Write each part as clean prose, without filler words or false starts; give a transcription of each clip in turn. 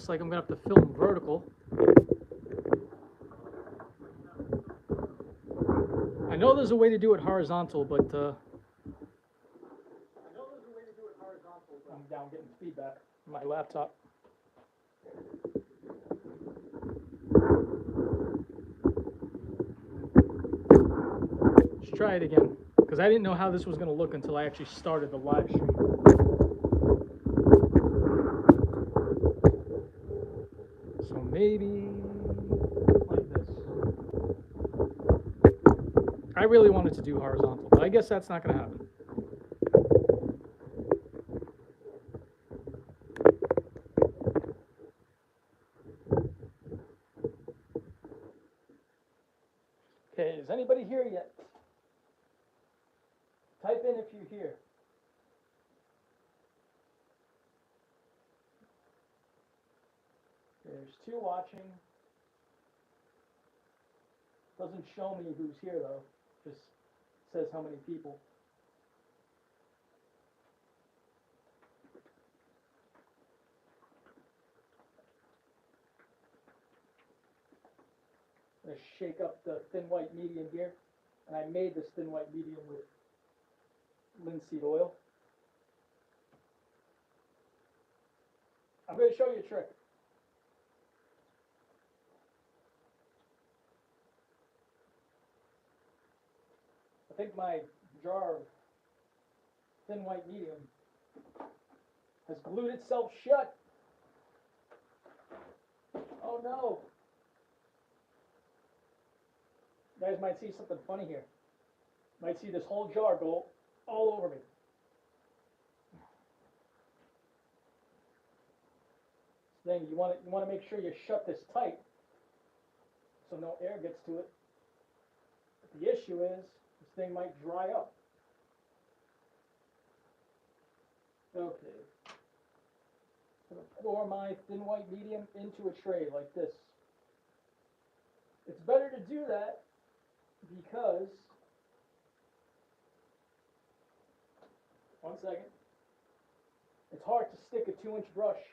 looks like I'm going to have to film vertical. I know there's a way to do it horizontal, but I'm down getting feedback on my laptop. Let's try it again, because I didn't know how this was going to look until I actually started the live stream. So maybe like this. I really wanted to do horizontal, but I guess that's not going to happen. Okay, is anybody here yet? Type in if you're here. There's 2 watching. Doesn't show me who's here though. Just says how many people. I'm going to shake up the thin white medium here. And I made this thin white medium with linseed oil. I'm going to show you a trick. I think my jar of thin white medium has glued itself shut. Oh no. You guys might see something funny here. Might see this whole jar go all over me. Then you want to make sure you shut this tight so no air gets to it. But the issue is this thing might dry up. Okay. I'm going to pour my thin white medium into a tray like this. It's better to do that because, one second, it's hard to stick a 2-inch brush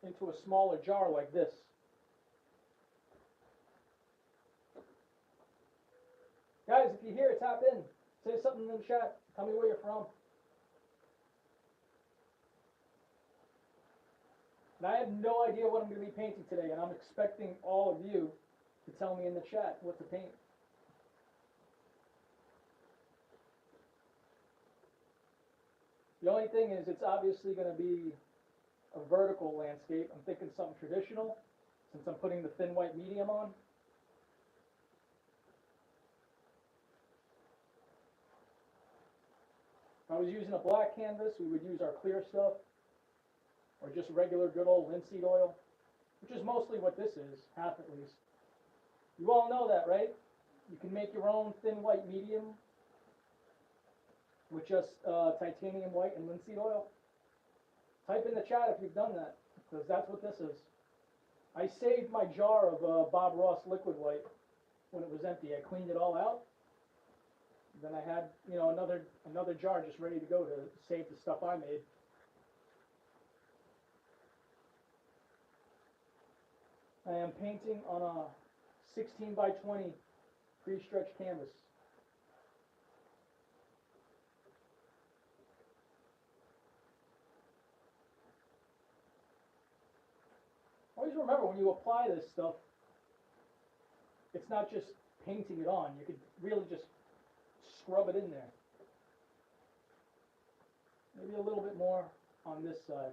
into a smaller jar like this. Guys, if you're here, tap in. Say something in the chat. Tell me where you're from. And I have no idea what I'm going to be painting today, and I'm expecting all of you to tell me in the chat what to paint. The only thing is it's obviously going to be a vertical landscape. I'm thinking something traditional since I'm putting the thin white medium on. If I was using a black canvas, we would use our clear stuff or just regular good old linseed oil, which is mostly what this is, half at least. You all know that, right? You can make your own thin white medium with just titanium white and linseed oil. Type in the chat if you've done that, because that's what this is. I saved my jar of Bob Ross liquid white when it was empty. I cleaned it all out. Then I had, another jar just ready to go to save the stuff I made. I am painting on a 16 by 20 pre-stretched canvas. Always remember, when you apply this stuff, it's not just painting it on. You could really just scrub it in there. Maybe a little bit more on this side.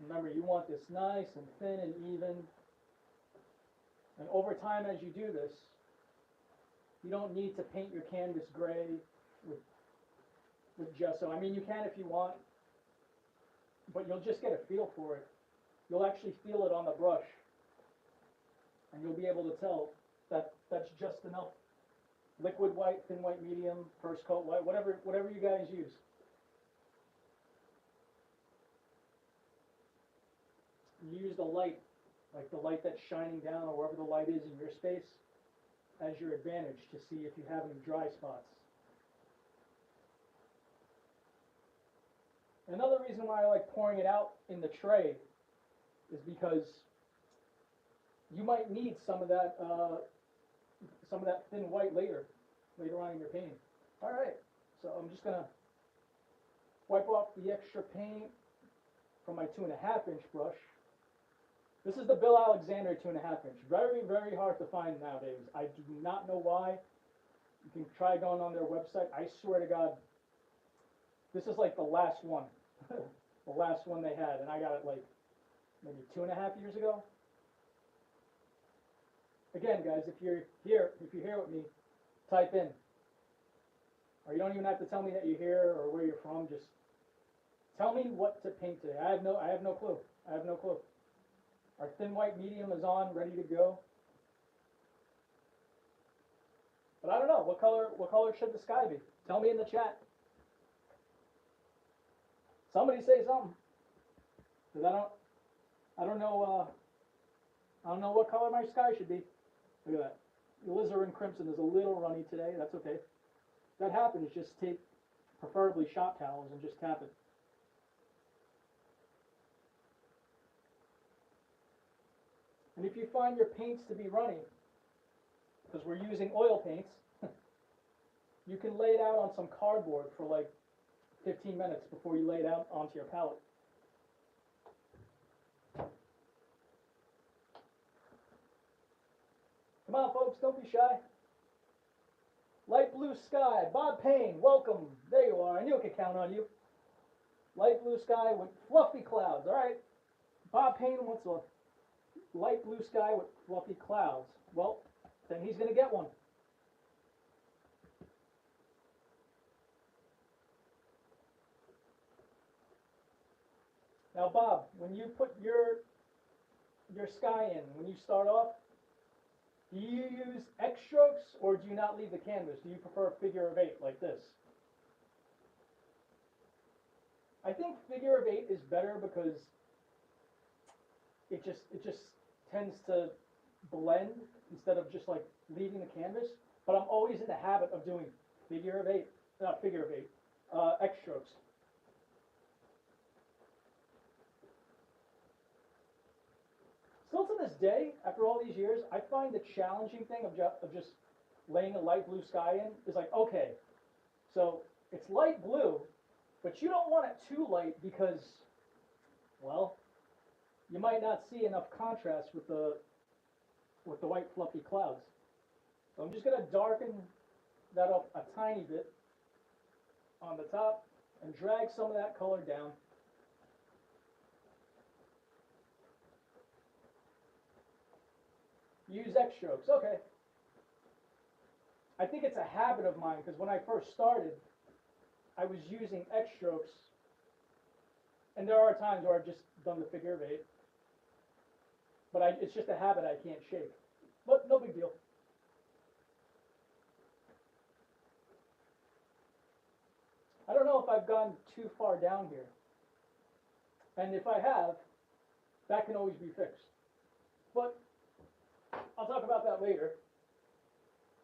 Remember, you want this nice and thin and even. And over time, as you do this, you don't need to paint your canvas gray with gesso. I mean, you can if you want, but you'll just get a feel for it. You'll actually feel it on the brush, and you'll be able to tell that that's just enough. Liquid white, thin white, medium, first coat white, whatever you guys use. You use the light like the light that's shining down or wherever the light is in your space, as your advantage to see if you have any dry spots. Another reason why I like pouring it out in the tray is because you might need some of that thin white later on in your painting. All right, so I'm just gonna wipe off the extra paint from my 2.5 inch brush. This is the Bill Alexander 2.5 inch. Very, very hard to find nowadays. I do not know why. You can try going on their website. I swear to God, this is like the last one. The last one they had, and I got it like maybe 2.5 years ago. Again, guys, if you're here with me, type in. Or you don't even have to tell me that you're here or where you're from. Just tell me what to paint today. I have no clue. I have no clue. Our thin white medium is on, ready to go. But I don't know, what color should the sky be? Tell me in the chat. Somebody say something. Because I don't know what color my sky should be. Look at that. The alizarin crimson is a little runny today. That's okay. If that happens, just take preferably shop towels and just tap it. And if you find your paints to be runny, because we're using oil paints, you can lay it out on some cardboard for like 15 minutes before you lay it out onto your palette. Come on, folks, don't be shy. Light blue sky, Bob Payne, welcome. There you are. I knew I could count on you. Light blue sky with fluffy clouds. All right. Bob Payne wants a light blue sky with fluffy clouds. Well, then he's going to get one. Now, Bob, when you put your sky in, when you start off, do you use X strokes or do you not leave the canvas? Do you prefer figure of 8 like this? I think figure of 8 is better because it just tends to blend instead of just like leaving the canvas. But I'm always in the habit of doing X strokes. Still to this day, after all these years, I find the challenging thing of just laying a light blue sky in is like, okay, so it's light blue, but you don't want it too light because, well, you might not see enough contrast with the white fluffy clouds. So I'm just going to darken that up a tiny bit on the top and drag some of that color down. Use X strokes, okay. I think it's a habit of mine because when I first started, I was using X strokes, and there are times where I've just done the figure of 8, but it's just a habit I can't shake. But no big deal. I don't know if I've gone too far down here, and if I have, that can always be fixed. But I'll talk about that later.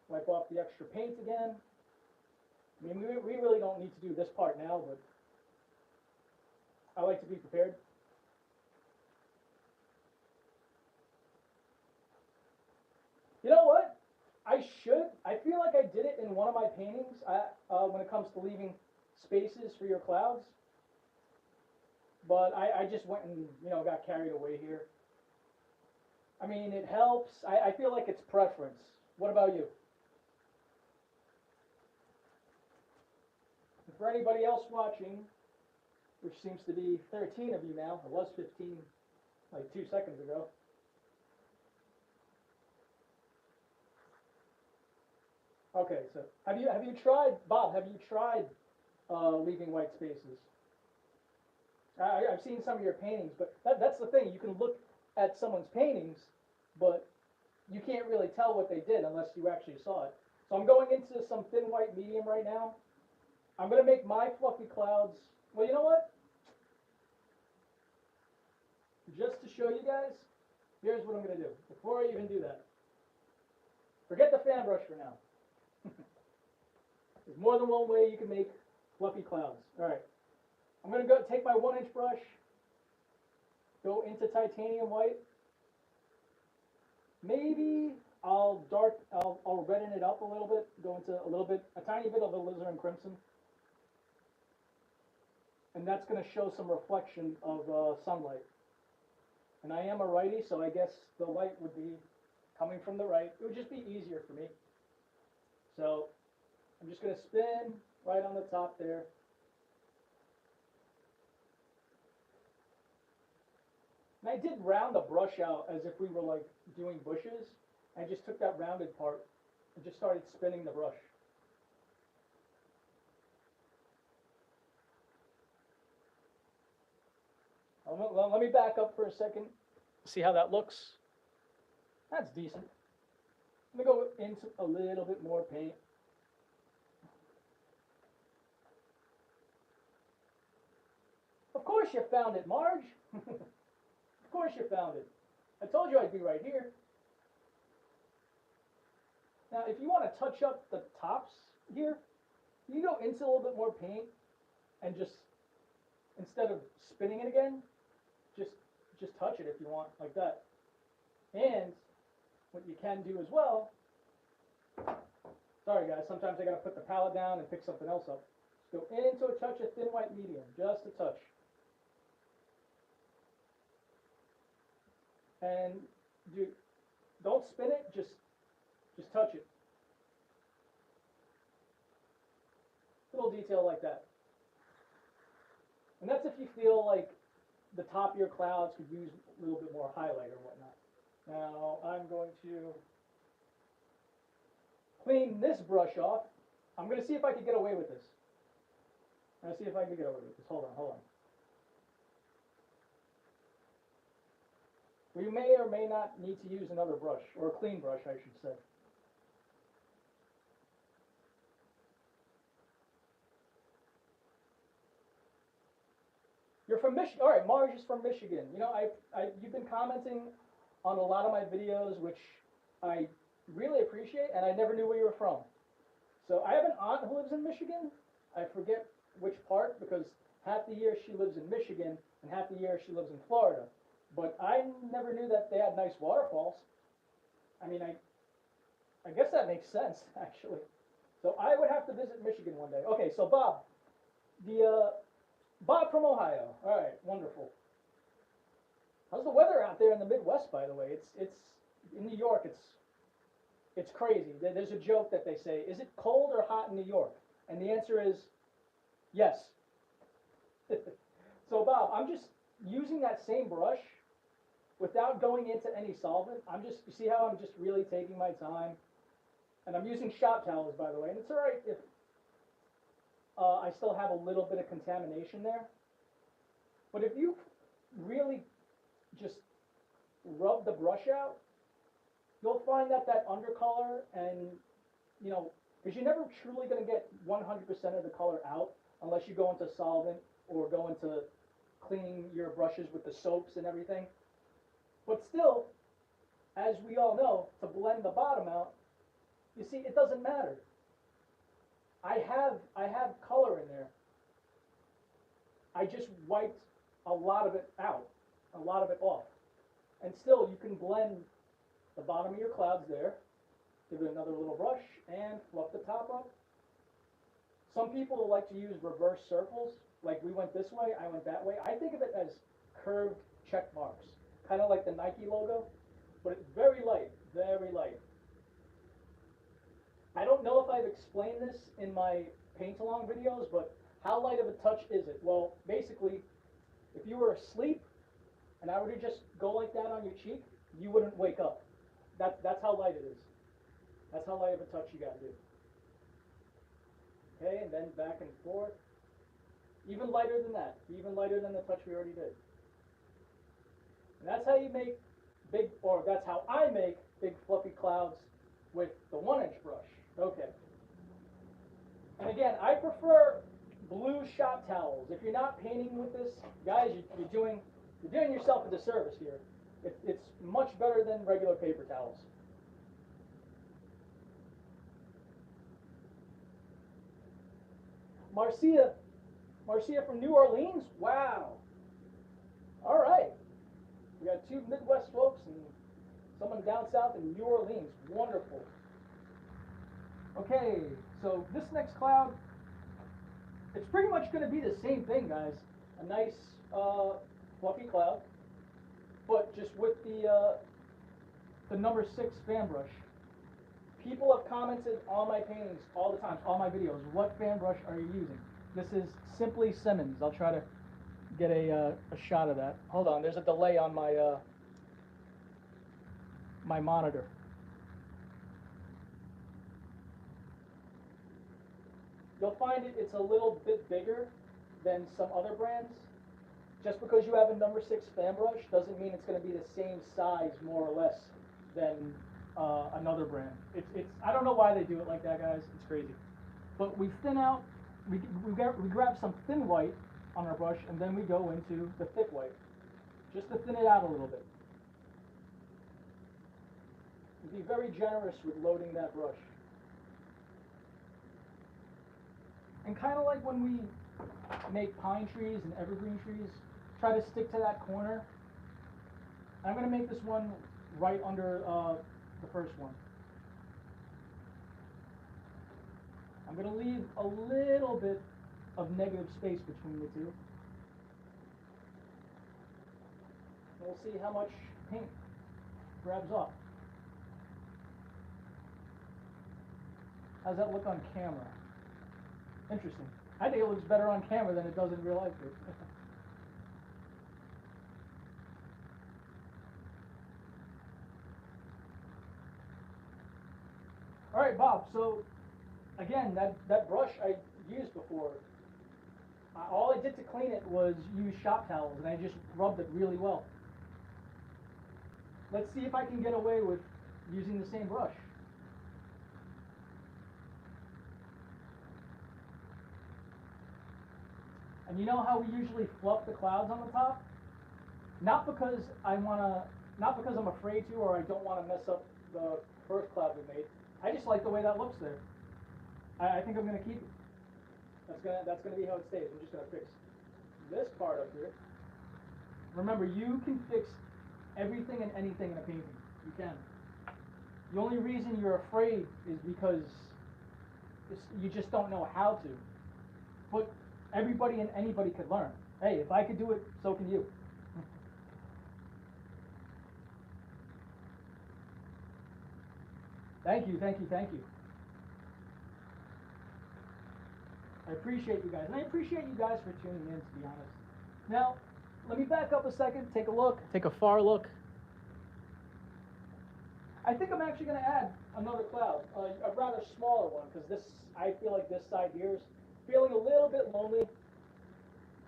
Wipe off the extra paint again. I mean, we really don't need to do this part now, but I like to be prepared. You know what? I feel like I did it in one of my paintings when it comes to leaving spaces for your clouds. But I just went and, got carried away here. I mean, it helps. I feel like it's preference. What about you? And for anybody else watching, which seems to be 13 of you now, it was 15 like 2 seconds ago. Okay, so have you tried, Bob? Have you tried leaving white spaces? I've seen some of your paintings, but that's the thing. You can look at someone's paintings, but you can't really tell what they did unless you actually saw it. So I'm going into some thin white medium right now. I'm going to make my fluffy clouds. Well, you know what? Just to show you guys, here's what I'm going to do. Before I even do that, forget the fan brush for now. There's more than one way you can make fluffy clouds. All right, I'm going to go take my 1-inch brush, go into titanium white. Maybe I'll redden it up a little bit, go into a tiny bit of alizarin crimson. And that's going to show some reflection of sunlight. And I am a righty, so I guess the light would be coming from the right. It would just be easier for me. So I'm just going to spin right on the top there. And I did round the brush out as if we were like doing bushes. I just took that rounded part and just started spinning the brush. Let me back up for a second, see how that looks. That's decent. Let me go into a little bit more paint. Of course you found it, Marge. Of course you found it. I told you I'd be right here. Now, if you want to touch up the tops here, you go into a little bit more paint and just, instead of spinning it again, just touch it if you want, like that. And what you can do as well, sorry guys, sometimes I gotta put the palette down and pick something else up. Just go into a touch of thin white medium, just a touch. And don't spin it, just touch it. Little detail like that. And that's if you feel like the top of your clouds could use a little bit more highlight or whatnot. Now I'm going to clean this brush off. I'm going to see if I can get away with this. Let's see if I can get away with this. Hold on. We may or may not need to use another brush, or a clean brush, I should say. You're from Michigan. All right, Marge is from Michigan. You know, you've been commenting on a lot of my videos, which I really appreciate, and I never knew where you were from. So I have an aunt who lives in Michigan. I forget which part, because half the year she lives in Michigan, and half the year she lives in Florida. But I never knew that they had nice waterfalls. I mean, I guess that makes sense, actually. So I would have to visit Michigan one day. Okay, so Bob, Bob from Ohio. All right, wonderful. How's the weather out there in the Midwest, by the way? It's in New York. It's crazy. There's a joke that they say, "Is it cold or hot in New York?" And the answer is yes. So Bob, I'm just using that same brush without going into any solvent. You see how I'm just really taking my time, and I'm using shop towels, by the way. And it's all right if I still have a little bit of contamination there. But if you really just rub the brush out, you'll find that undercolor, and you know, because you're never truly going to get 100% of the color out unless you go into solvent or go into cleaning your brushes with the soaps and everything. But still, as we all know, to blend the bottom out, you see, it doesn't matter. I have color in there. I just wiped a lot of it out, a lot of it off. And still, you can blend the bottom of your clouds there, give it another little brush, and fluff the top up. Some people like to use reverse circles, like we went this way, I went that way. I think of it as curved check marks, kind of like the Nike logo, but it's very light, very light. I don't know if I've explained this in my paint along videos, but how light of a touch is it? Well, basically, if you were asleep and I were to just go like that on your cheek, you wouldn't wake up. That's how light it is. That's how light of a touch you gotta do. Okay, and then back and forth. Even lighter than that. Even lighter than the touch we already did. And that's how you make that's how I make big fluffy clouds with the 1-inch brush. Okay. And again, I prefer blue shop towels. If you're not painting with this, guys, you're doing yourself a disservice here. It's much better than regular paper towels. Marcia, Marcia from New Orleans? Wow. All right. We got two Midwest folks and someone down south in New Orleans. Wonderful. Okay, so this next cloud, it's pretty much going to be the same thing, guys. A nice, fluffy cloud, but just with the number 6 fan brush. People have commented on my paintings all the time, all my videos. What fan brush are you using? This is Simply Simmons. I'll try to get a shot of that. Hold on, there's a delay on my my monitor. You'll find it's a little bit bigger than some other brands. Just because you have a number 6 fan brush doesn't mean it's going to be the same size, more or less, than another brand. It's I don't know why they do it like that, guys. It's crazy. But we thin out. We grab some thin white on our brush, and then we go into the thick white, just to thin it out a little bit. Be very generous with loading that brush. And kind of like when we make pine trees and evergreen trees, try to stick to that corner. I'm going to make this one right under the first one. I'm going to leave a little bit of negative space between the two. And we'll see how much paint grabs off. How's that look on camera? Interesting. I think it looks better on camera than it does in real life. All right, Bob, so again, that brush I used before, all I did to clean it was use shop towels, and I just rubbed it really well. Let's see if I can get away with using the same brush. And you know how we usually fluff the clouds on the top? Not because I'm afraid to, or I don't want to mess up the first cloud we made. I just like the way that looks there. I think I'm gonna keep it. That's gonna be how it stays. I'm just gonna fix this part up here. Remember, you can fix everything and anything in a painting. You can. The only reason you're afraid is because you just don't know how to. But everybody and anybody could learn. Hey, if I could do it, so can you. Thank you, thank you, thank you. I appreciate you guys, and I appreciate you guys for tuning in, to be honest. Now, let me back up a second, take a look, take a far look. I think I'm actually going to add another cloud, a rather smaller one, because I feel like this side here is feeling a little bit lonely.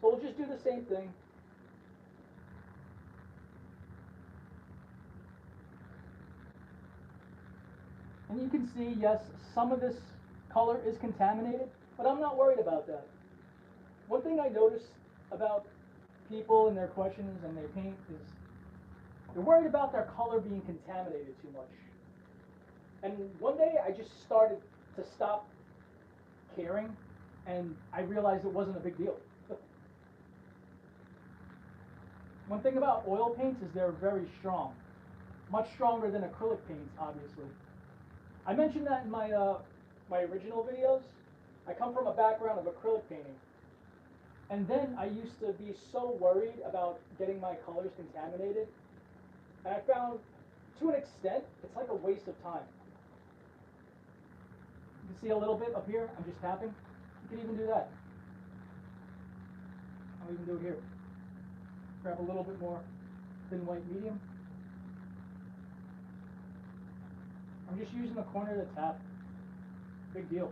So we'll just do the same thing. And you can see, yes, some of this color is contaminated, but I'm not worried about that. One thing I notice about people and their questions and their paint is they're worried about their color being contaminated too much. And one day I just started to stop caring, and I realized it wasn't a big deal. One thing about oil paints is they're very strong, much stronger than acrylic paints, obviously. I mentioned that in my my original videos. I come from a background of acrylic painting, and then I used to be so worried about getting my colors contaminated, and I found, to an extent, it's like a waste of time. You can see a little bit up here. I'm just tapping. You can even do that. I'll even do it here. Grab a little bit more thin white medium. I'm just using the corner of the tap. Big deal.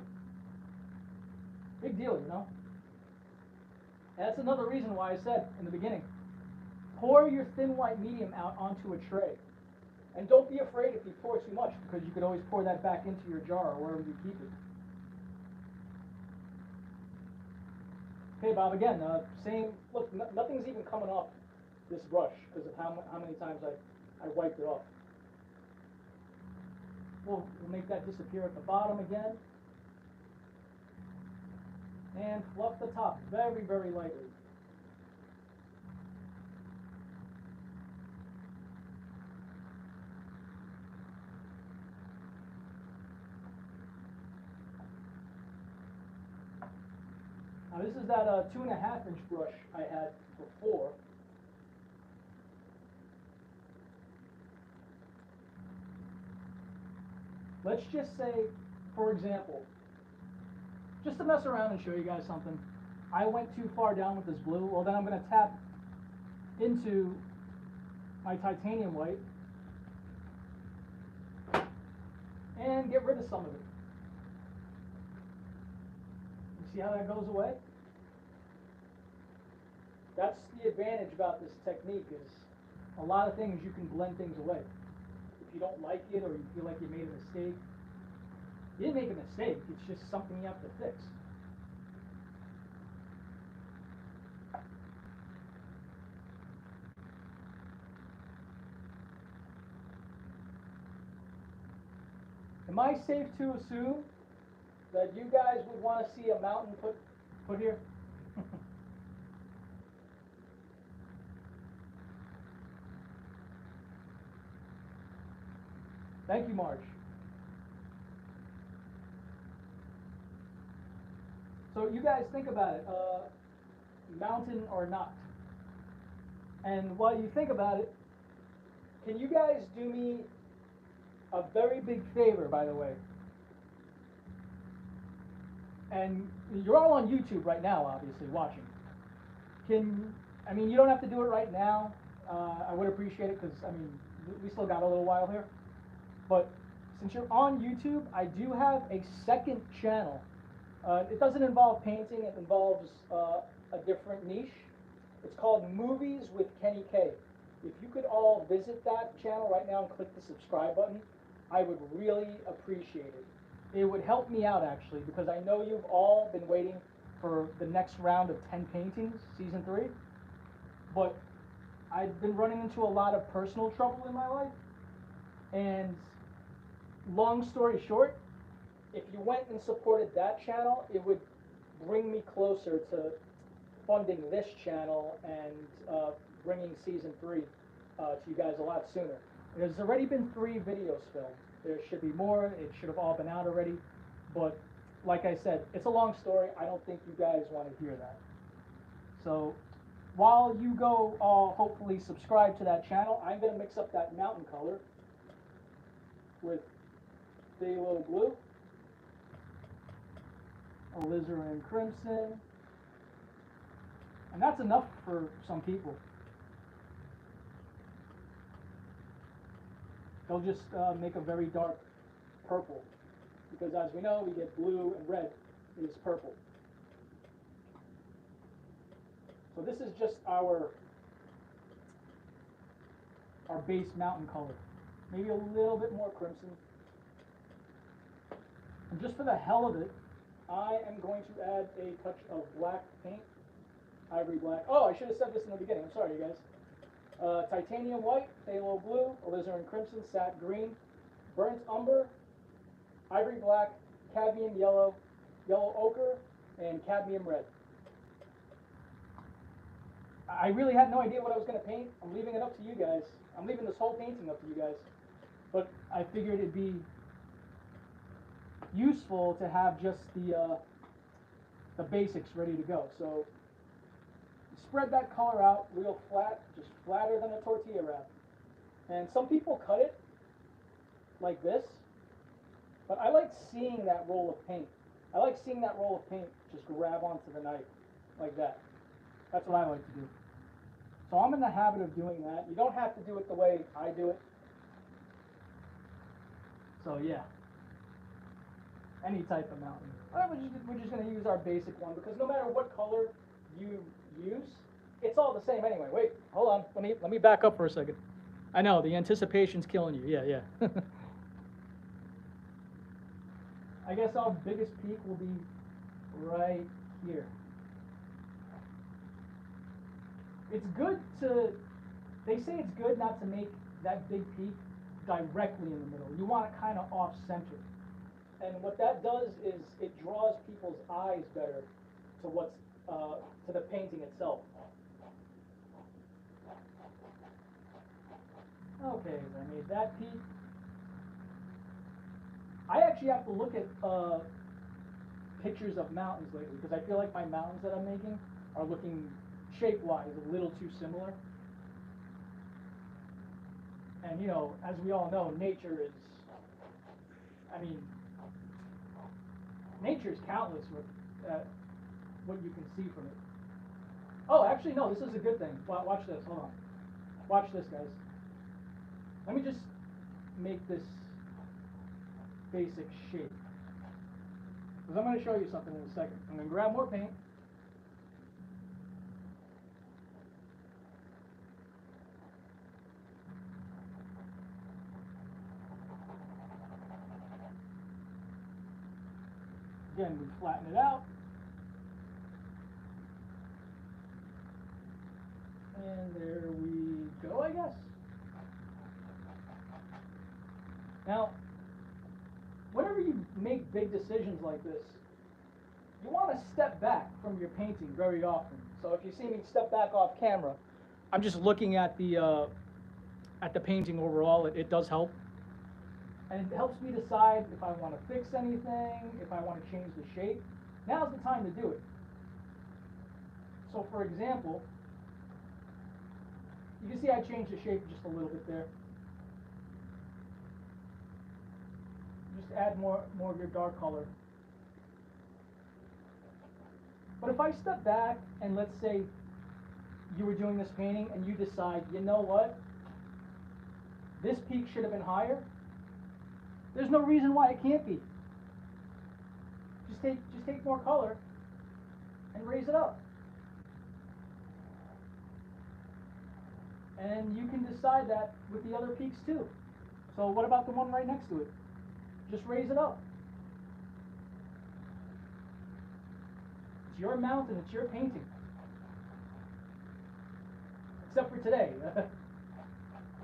Big deal, you know? And that's another reason why I said in the beginning, pour your thin white medium out onto a tray. And don't be afraid if you pour too much, because you could always pour that back into your jar or wherever you keep it. Okay, Bob, again, same, look, nothing's even coming up this brush because of how many times I wiped it off. We'll make that disappear at the bottom again. And fluff the top very, very lightly. Now this is that 2.5-inch brush I had before. Let's just say, for example, just to mess around and show you guys something, I went too far down with this blue. Well, then I'm going to tap into my titanium white and get rid of some of it. You see how that goes away? That's the advantage about this technique, is a lot of things you can blend things away. If you don't like it or you feel like you made a mistake, you didn't make a mistake, it's just something you have to fix. Am I safe to assume that you guys would want to see a mountain put here? Thank you, Marge. So you guys think about it, mountain or not. And while you think about it, can you guys do me a very big favor, by the way? And you're all on YouTube right now, obviously, watching. I mean, you don't have to do it right now. I would appreciate it because, I mean, we still got a little while here. But since you're on YouTube, I do have a second channel. It doesn't involve painting, it involves a different niche. It's called Movies with Kenny K. If you could all visit that channel right now and click the subscribe button, I would really appreciate it. It would help me out, actually, because I know you've all been waiting for the next round of 10 paintings, season 3. But I've been running into a lot of personal trouble in my life. And long story short, if you went and supported that channel, it would bring me closer to funding this channel and bringing season 3 to you guys a lot sooner. There's already been 3 videos filmed. There should be more. It should have all been out already. But like I said, it's a long story. I don't think you guys want to hear that. So while you go all hopefully subscribe to that channel, I'm going to mix up that mountain color with phthalo blue, alizarin crimson, and that's enough for some people. They'll just make a very dark purple, because as we know, we get blue and red is purple. So this is just our base mountain color. Maybe a little bit more crimson. And just for the hell of it, I am going to add a touch of black paint, ivory black. Oh, I should have said this in the beginning. I'm sorry, you guys. Titanium white, phthalo blue, alizarin crimson, sap green, burnt umber, ivory black, cadmium yellow, yellow ochre, and cadmium red. I really had no idea what I was going to paint. I'm leaving it up to you guys. I'm leaving this whole painting up to you guys. But I figured it'd be useful to have just the basics ready to go. So spread that color out real flat, just flatter than a tortilla wrap. And some people cut it like this, but I like seeing that roll of paint. I like seeing that roll of paint just grab onto the knife like that. That's what I like to do. So I'm in the habit of doing that. You don't have to do it the way I do it. So yeah, any type of mountain. We're just going to use our basic one, because no matter what color you use, it's all the same anyway. Wait, hold on. Let me back up for a second. I know the anticipation's killing you. Yeah. I guess our biggest peak will be right here. It's good to They say it's good not to make that big peak directly in the middle. You want it kind of off-center. And what that does is it draws people's eyes better to what's to the painting itself. Okay, I made that peak. I actually have to look at pictures of mountains lately because I feel like my mountains that I'm making are looking shape-wise a little too similar. And you know, as we all know, nature is, I mean, nature is countless with what you can see from it. Oh, actually, no, this is a good thing. Watch this, hold on. Watch this, guys. Let me just make this basic shape. Because I'm going to show you something in a second. I'm going to grab more paint. Again, we flatten it out. And there we go, I guess. Now, whenever you make big decisions like this, you want to step back from your painting very often. So if you see me step back off camera, I'm just looking at the painting overall. It does help. And it helps me decide if I want to fix anything, if I want to change the shape. Now's the time to do it. So for example, you can see I changed the shape just a little bit there. Just add more of your dark color. But if I step back and let's say you were doing this painting and you decide, you know what, this peak should have been higher, there's no reason why it can't be. Just take more color and raise it up. And you can decide that with the other peaks too. So what about the one right next to it? Just raise it up. It's your mountain, it's your painting. Except for today.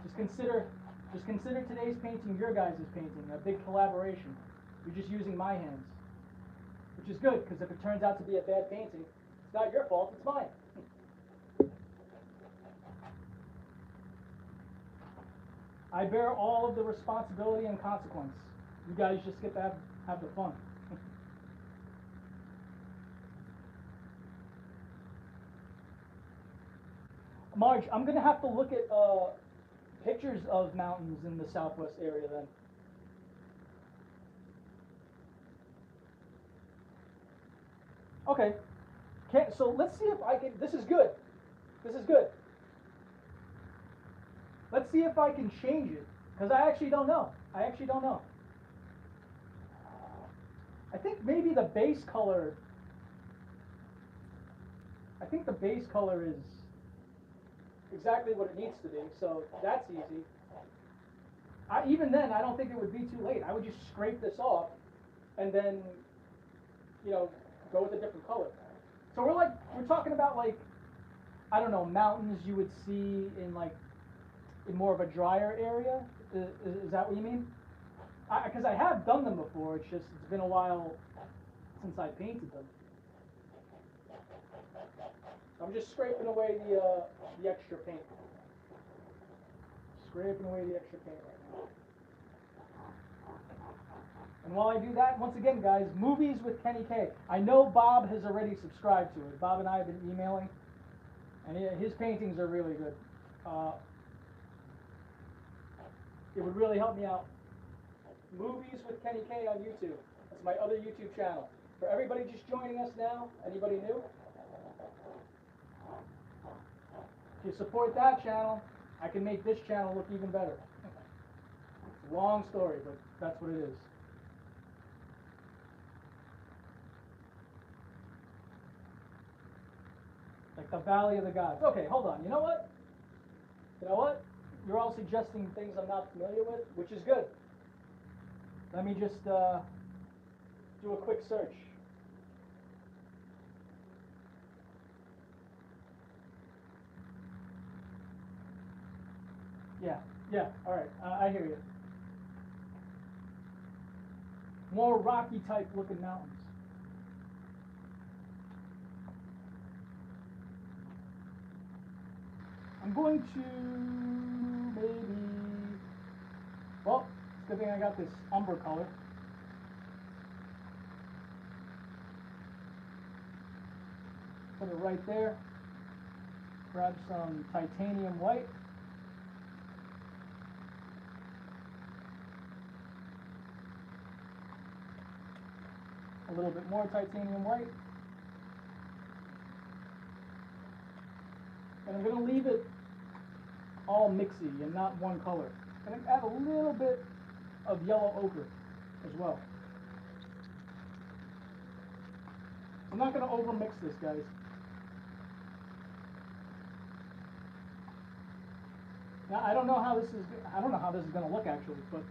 Just consider today's painting your guys' painting, a big collaboration. You're just using my hands. Which is good, because if it turns out to be a bad painting, it's not your fault, it's mine. I bear all of the responsibility and consequence. You guys just get to have the fun. Marge, I'm going to have to look at pictures of mountains in the southwest area then. Okay. So let's see if I can, this is good. This is good. Let's see if I can change it, because I actually don't know. I think maybe the base color, is exactly what it needs to be, so that's easy. Even then, I don't think it would be too late. I would just scrape this off, and then, you know, go with a different color. So we're talking about like, I don't know, mountains you would see in like, in more of a drier area? Is that what you mean? Because I have done them before, it's been a while since I painted them. I'm just scraping away the extra paint. Scraping away the extra paint right now. And while I do that, once again guys, Movies with Kenny K. I know Bob has already subscribed to it. Bob and I have been emailing, and his paintings are really good. It would really help me out. Movies with Kenny K on YouTube. That's my other YouTube channel. For everybody just joining us now, anybody new? If you support that channel, I can make this channel look even better. It's a long story, but that's what it is. Like the Valley of the Gods. Okay, hold on. You know what? You're all suggesting things I'm not familiar with, which is good. Let me just do a quick search. Yeah, all right, I hear you. More rocky type looking mountains. I'm going to maybe, well, it's a good thing I got this umber color. Put it right there. Grab some titanium white. A little bit more titanium white. And I'm going to leave it all mixy and not one color. I'm going to add a little bit of yellow ochre as well. I'm not going to over mix this, guys. Now, I don't know how this is going to look actually, but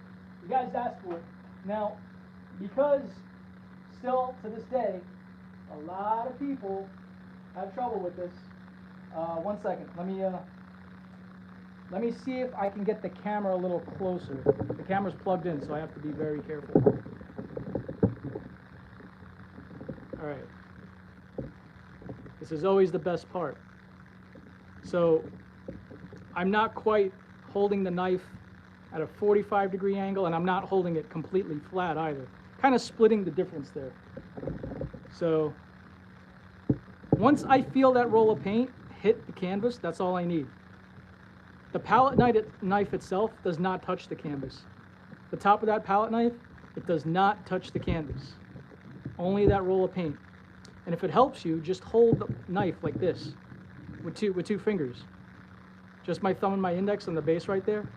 you guys asked for it. Now, because still to this day, a lot of people have trouble with this. 1 second. Let me see if I can get the camera a little closer. The camera's plugged in, so I have to be very careful. All right. This is always the best part. So I'm not quite holding the knife at a 45-degree angle, and I'm not holding it completely flat either. Kind of splitting the difference there. So once I feel that roll of paint hit the canvas, that's all I need. The palette knife itself does not touch the canvas. The top of that palette knife, it does not touch the canvas. Only that roll of paint. And if it helps you, just hold the knife like this with two fingers. Just my thumb and my index on the base right there.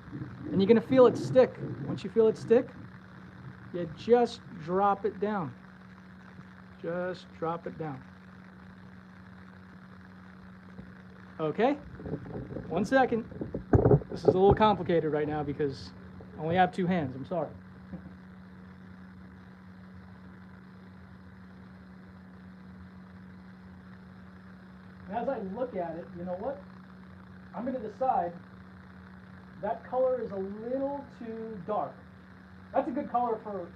And you're gonna feel it stick. Once you feel it stick, you just drop it down. Just drop it down. Okay, 1 second. This is a little complicated right now because I only have 2 hands, I'm sorry. And as I look at it, you know what? I'm going to decide that color is a little too dark. That's a good color for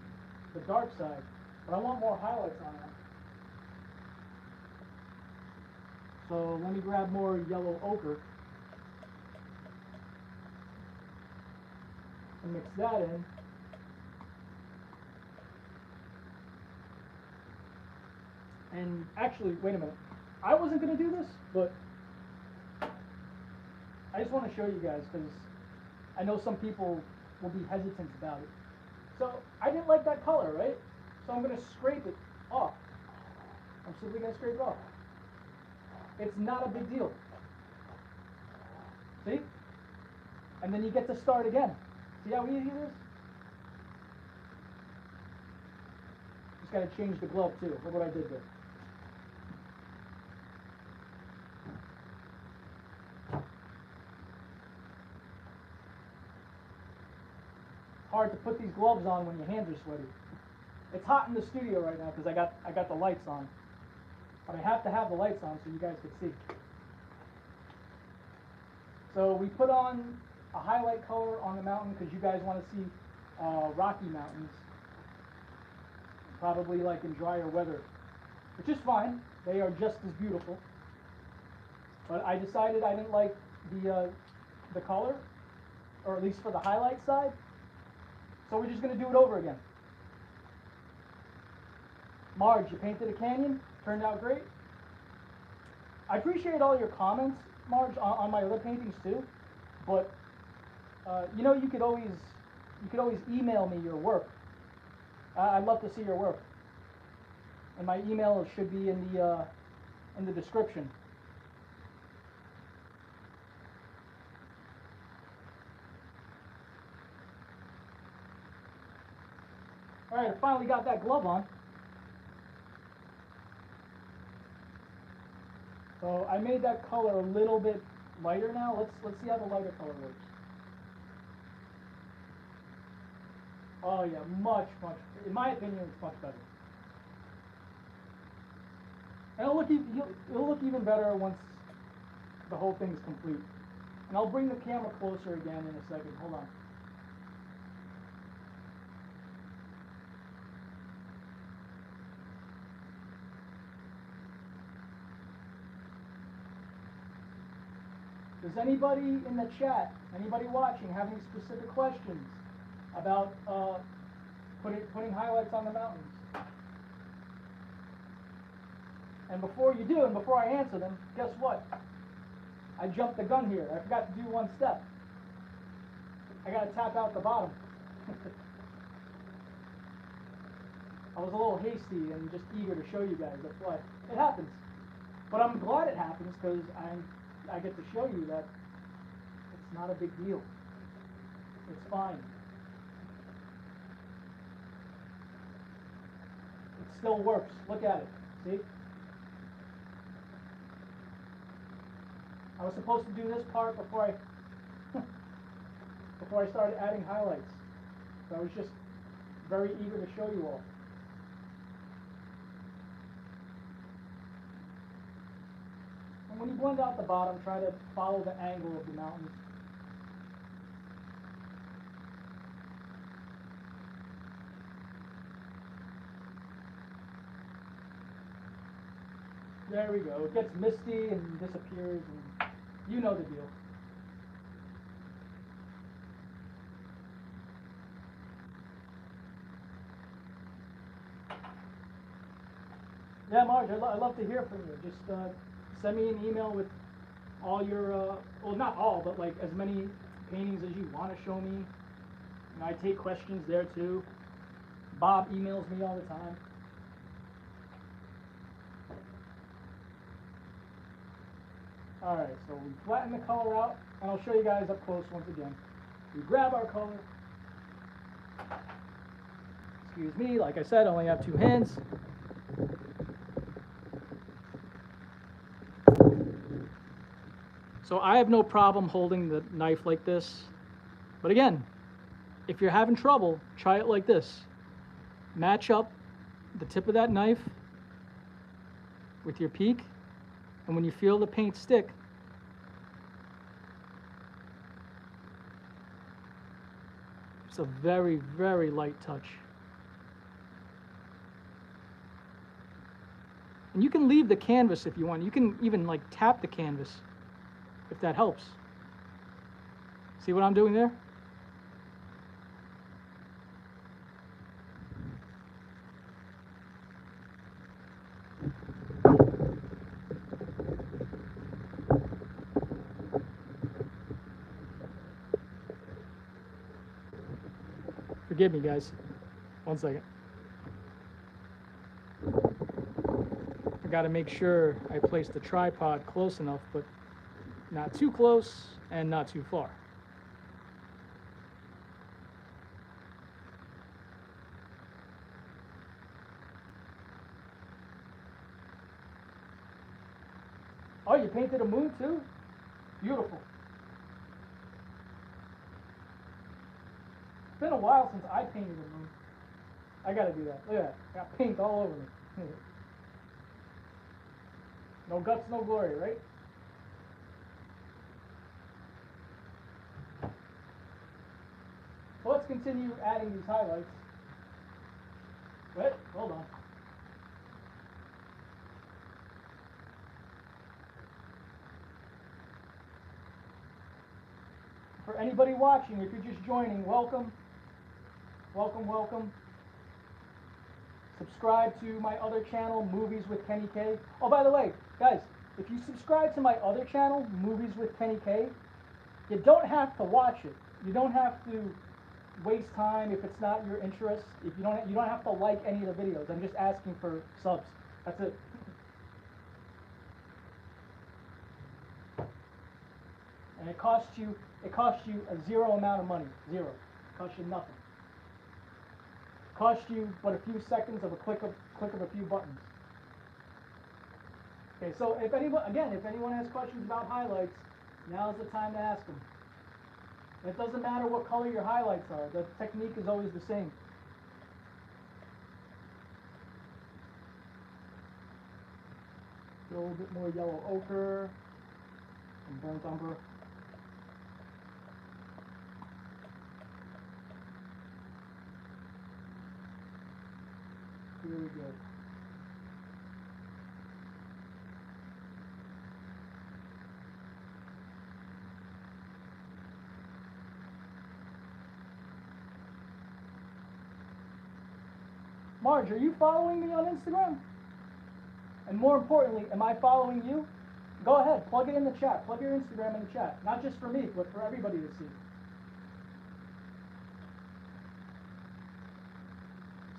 the dark side, but I want more highlights on that. So let me grab more yellow ochre and mix that in. And actually, wait a minute. I wasn't going to do this, but I just want to show you guys because I know some people will be hesitant about it. So I didn't like that color, right? So I'm going to scrape it off. I'm simply going to scrape it off. It's not a big deal. See? And then you get to start again. See how easy it is? Just got to change the glove too. Look what I did there. Hard to put these gloves on when your hands are sweaty. It's hot in the studio right now because I got the lights on. But I have to have the lights on so you guys can see. So we put on a highlight color on the mountain because you guys want to see rocky mountains. Probably like in drier weather, which is fine. They are just as beautiful. But I decided I didn't like the color, or at least for the highlight side. So we're just going to do it over again. Marge, you painted a canyon. Turned out great. I appreciate all your comments, Marge, on my other paintings too. But you know, you could always email me your work. I'd love to see your work. And my email should be in the description. All right, I finally got that glove on. So I made that color a little bit lighter now. Let's see how the lighter color works. Oh yeah, much, in my opinion, it's much better. And it'll look even better once the whole thing's complete. And I'll bring the camera closer again in a second. Hold on. Does anybody in the chat, anybody watching, have any specific questions about putting highlights on the mountains? And before you do, and before I answer them, guess what? I jumped the gun here. I forgot to do one step. I got to tap out the bottom. I was a little hasty and just eager to show you guys. That's why it happens. But I'm glad it happens because I get to show you that it's not a big deal. It's fine. It still works. Look at it. See? I was supposed to do this part before I started adding highlights. So I was just very eager to show you all. And when you blend out the bottom, try to follow the angle of the mountain. There we go. It gets misty and disappears, and you know the deal. Yeah, Marge, I'd love to hear from you. Just send me an email with all your, well, not all, but like as many paintings as you want to show me. And I take questions there too. Bob emails me all the time. Alright, so we flatten the color out, and I'll show you guys up close once again. We grab our color. Excuse me, like I said, I only have two hands. So I have no problem holding the knife like this. But again, if you're having trouble, try it like this. Match up the tip of that knife with your peak, and when you feel the paint stick, it's a very, very light touch. And you can leave the canvas if you want. You can even like tap the canvas if that helps. See what I'm doing there? Forgive me, guys. 1 second. I got to make sure I place the tripod close enough, but not too close and not too far. Oh, you painted a moon too? Beautiful. It's been a while since I painted a moon. I gotta do that. Look at that. Got paint all over me. No guts, no glory, right? So let's continue adding these highlights. Wait, hold on. For anybody watching, if you're just joining, welcome. Welcome, welcome. Subscribe to my other channel, Movies with Kenny K. Oh, by the way, guys, if you subscribe to my other channel, Movies with Kenny K, you don't have to watch it. You don't have to waste time if it's not your interest. If you don't have to like any of the videos. I'm just asking for subs. That's it. And it costs you a zero amount of money. Zero. It costs you nothing. It costs you but a few seconds of a click of a few buttons. Okay, so if anyone has questions about highlights, now's the time to ask them. It doesn't matter what color your highlights are. The technique is always the same. A little bit more yellow ochre and burnt umber. really good. Marge, are you following me on Instagram? And more importantly, am I following you? Go ahead, plug it in the chat. Plug your Instagram in the chat. Not just for me, but for everybody to see.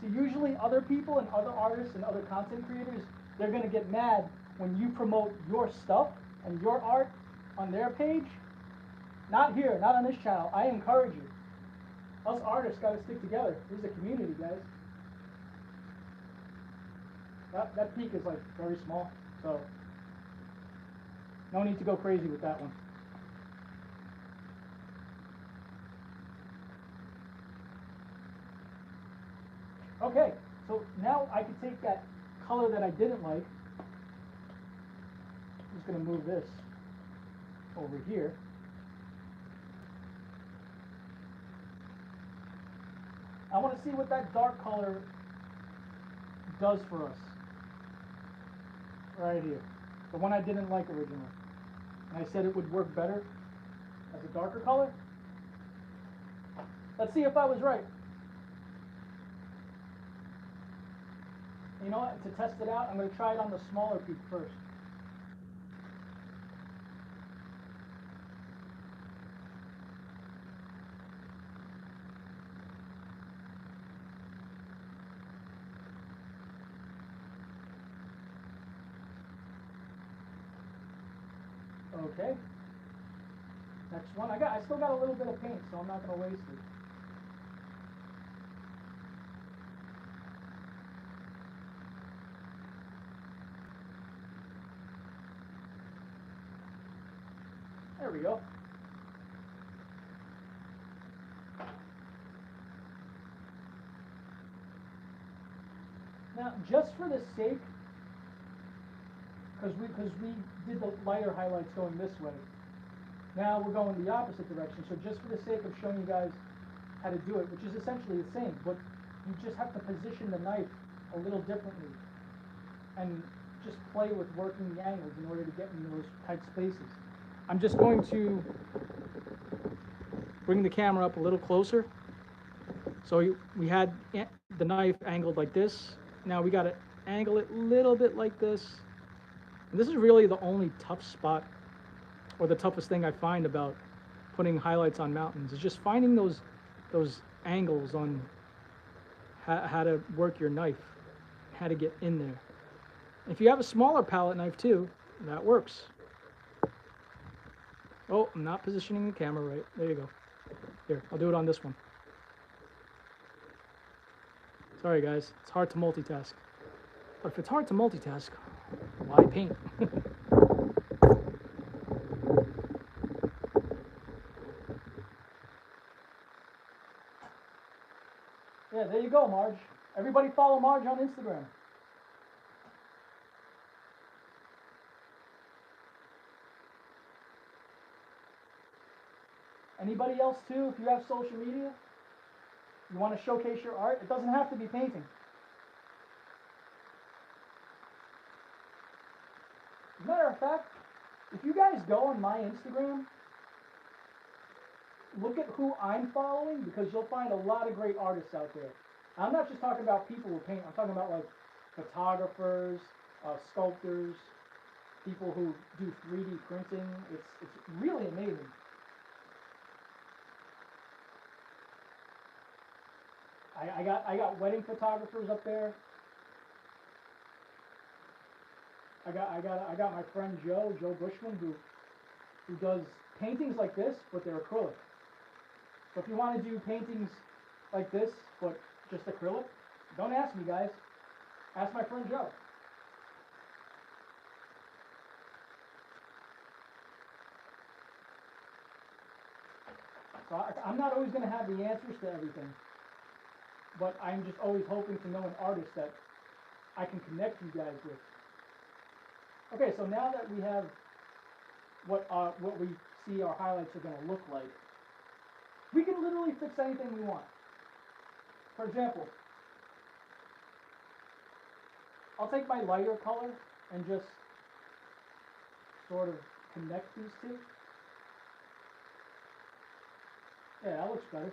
See, usually other people and other artists and other content creators, they're going to get mad when you promote your stuff and your art on their page. Not here, not on this channel. I encourage you. Us artists got to stick together. This is a community, guys. That peak is like very small, so no need to go crazy with that one. Okay, so now I can take that color that I didn't like. I'm just going to move this over here. I want to see what that dark color does for us. Right here. The one I didn't like originally. And I said it would work better as a darker color. Let's see if I was right. You know what? To test it out, I'm going to try it on the smaller peak first. Okay. Next one. I still got a little bit of paint, so I'm not going to waste it. There we go. Now, just for the sake, because we did the lighter highlights going this way. Now we're going the opposite direction. So just for the sake of showing you guys how to do it, which is essentially the same, but you just have to position the knife a little differently and just play with working the angles in order to get in those tight spaces. I'm just going to bring the camera up a little closer. So we had the knife angled like this. Now we got to angle it a little bit like this. And this is really the only tough spot, or the toughest thing I find about putting highlights on mountains, is just finding those angles on how to work your knife, how to get in there. If you have a smaller palette knife too, that works. Oh, I'm not positioning the camera right. There you go. Here, I'll do it on this one. Sorry guys, it's hard to multitask. But if it's hard to multitask, why paint? Yeah, there you go, Marge. Everybody follow Marge on Instagram. Anybody else too, if you have social media, you want to showcase your art, it doesn't have to be painting. As a matter of fact, if you guys go on my Instagram, look at who I'm following, because you'll find a lot of great artists out there. I'm not just talking about people who paint, I'm talking about like photographers, sculptors, people who do 3D printing. It's really amazing. I got wedding photographers up there. I got my friend Joe Bushman, who does paintings like this, but they're acrylic. So if you want to do paintings like this, but just acrylic, don't ask me, guys. Ask my friend Joe. So I'm not always going to have the answers to everything, but I'm just always hoping to know an artist that I can connect you guys with. Okay, so now that we have what we see our highlights are going to look like, we can literally fix anything we want. For example, I'll take my lighter color and just sort of connect these two. Yeah, that looks better.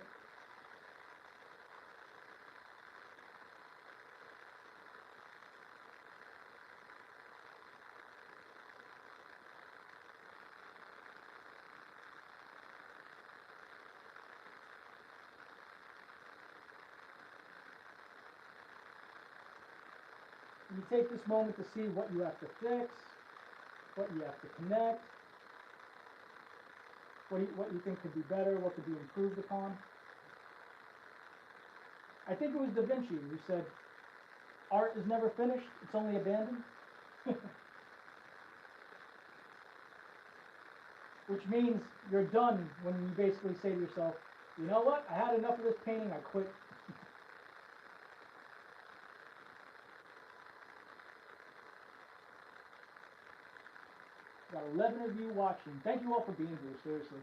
You take this moment to see what you have to fix, what you have to connect, what you think could be better, what could be improved upon. I think it was Da Vinci who said, art is never finished, it's only abandoned. Which means you're done when you basically say to yourself, you know what, I had enough of this painting, I quit. Got 11 of you watching. Thank you all for being here, seriously.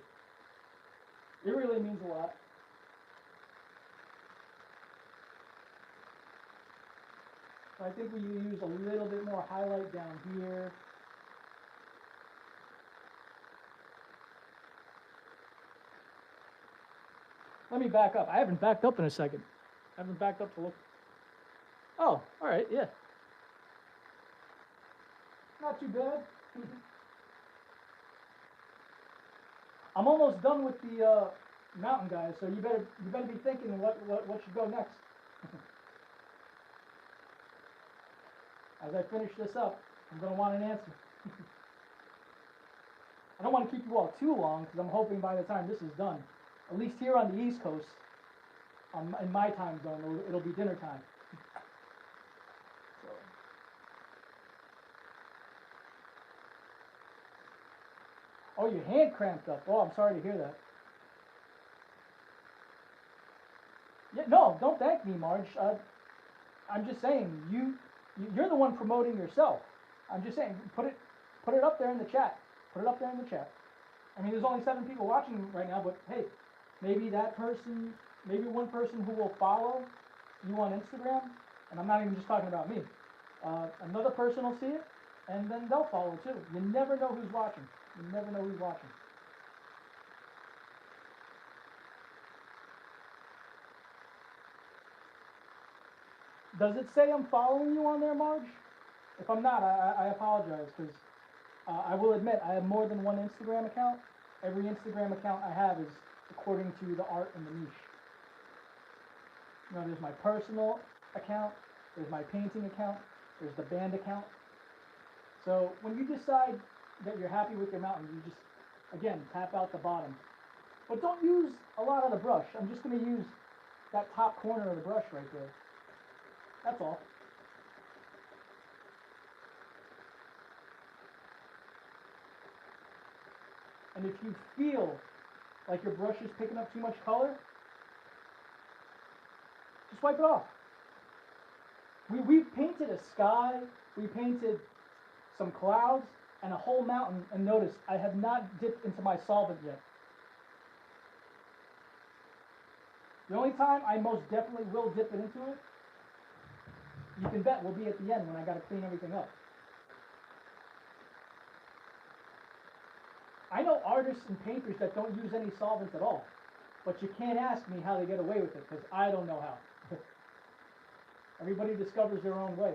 It really means a lot. So I think we use a little bit more highlight down here. Let me back up. I haven't backed up in a second. I haven't backed up to look. Oh, all right, yeah. Not too bad. I'm almost done with the mountain, guys. So you better be thinking what should go next. As I finish this up, I'm gonna want an answer. I don't want to keep you all too long because I'm hoping by the time this is done, at least here on the East Coast, in my time zone, it'll be dinner time. So. Oh, your hand cramped up. Oh, I'm sorry to hear that. Yeah, no, don't thank me, Marge. I'm just saying, you're the one promoting yourself. I'm just saying, put it up there in the chat. Put it up there in the chat. I mean, there's only 7 people watching right now, but hey, maybe that person, maybe one person who will follow you on Instagram, and I'm not even just talking about me, another person will see it, and then they'll follow too. You never know who's watching. You never know who's watching. Does it say I'm following you on there, Marge? If I'm not, I apologize, because I will admit I have more than one Instagram account. Every Instagram account I have is according to the art and the niche. You know, there's my personal account, there's my painting account, there's the band account. So when you decide that you're happy with your mountain, you just, again, tap out the bottom. But don't use a lot of the brush. I'm just going to use that top corner of the brush right there. That's all. And if you feel like your brush is picking up too much color, just wipe it off. We've painted a sky, we painted some clouds, and a whole mountain, and notice I have not dipped into my solvent yet. The only time I most definitely will dip it into it, you can bet will be at the end when I got to clean everything up. I know artists and painters that don't use any solvents at all, but you can't ask me how they get away with it, because I don't know how. Everybody discovers their own way.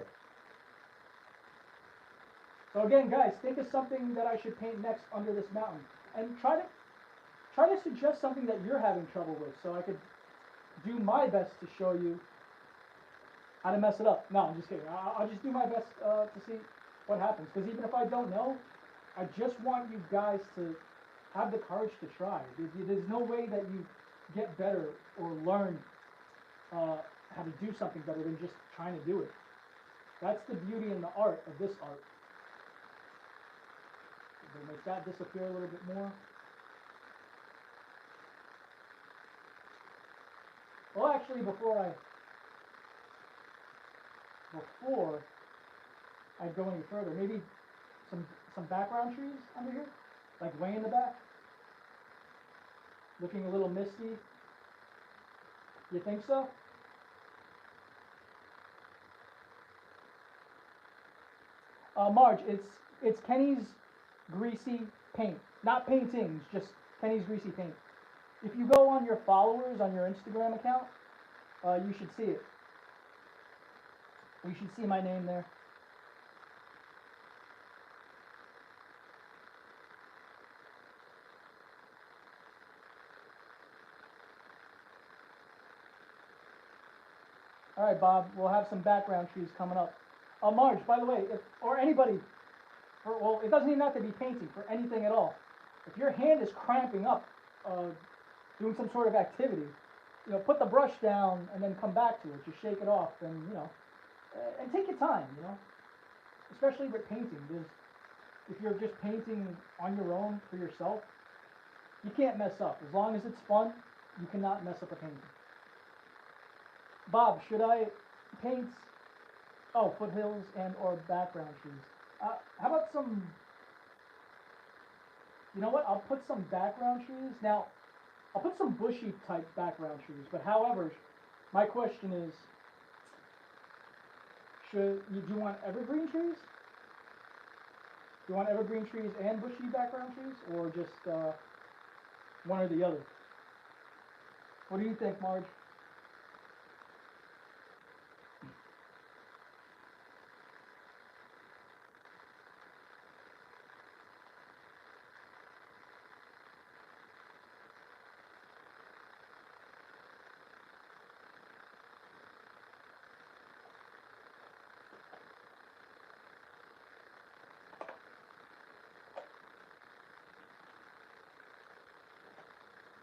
So again, guys, think of something that I should paint next under this mountain, and try to suggest something that you're having trouble with, so I could do my best to show you how to mess it up. No, I'm just kidding. I'll just do my best to see what happens, because even if I don't know, I just want you guys to have the courage to try. There's no way that you get better or learn how to do something better than just trying to do it. That's the beauty and the art of this art. We'll make that disappear a little bit more. Well, actually, before I go any further, maybe some background trees under here, like way in the back, looking a little misty. You think so? Marge, it's Kenny's greasy paint, not paintings, just Kenny's greasy paint. If you go on your followers on your Instagram account, you should see it. You should see my name there. All right, Bob, we'll have some background trees coming up. Marge, by the way, or anybody, well, it doesn't even have to be painting, for anything at all. If your hand is cramping up, doing some sort of activity, put the brush down and then come back to it. Just shake it off and, and take your time, especially with painting. If you're just painting on your own for yourself, you can't mess up. As long as it's fun, you cannot mess up a painting. Bob, should I paint, foothills and or background trees? How about some, you know what, I'll put some background trees. Now, I'll put some bushy type background trees, but however, my question is, do you want evergreen trees? Do you want evergreen trees and bushy background trees, or just one or the other? What do you think, Marge?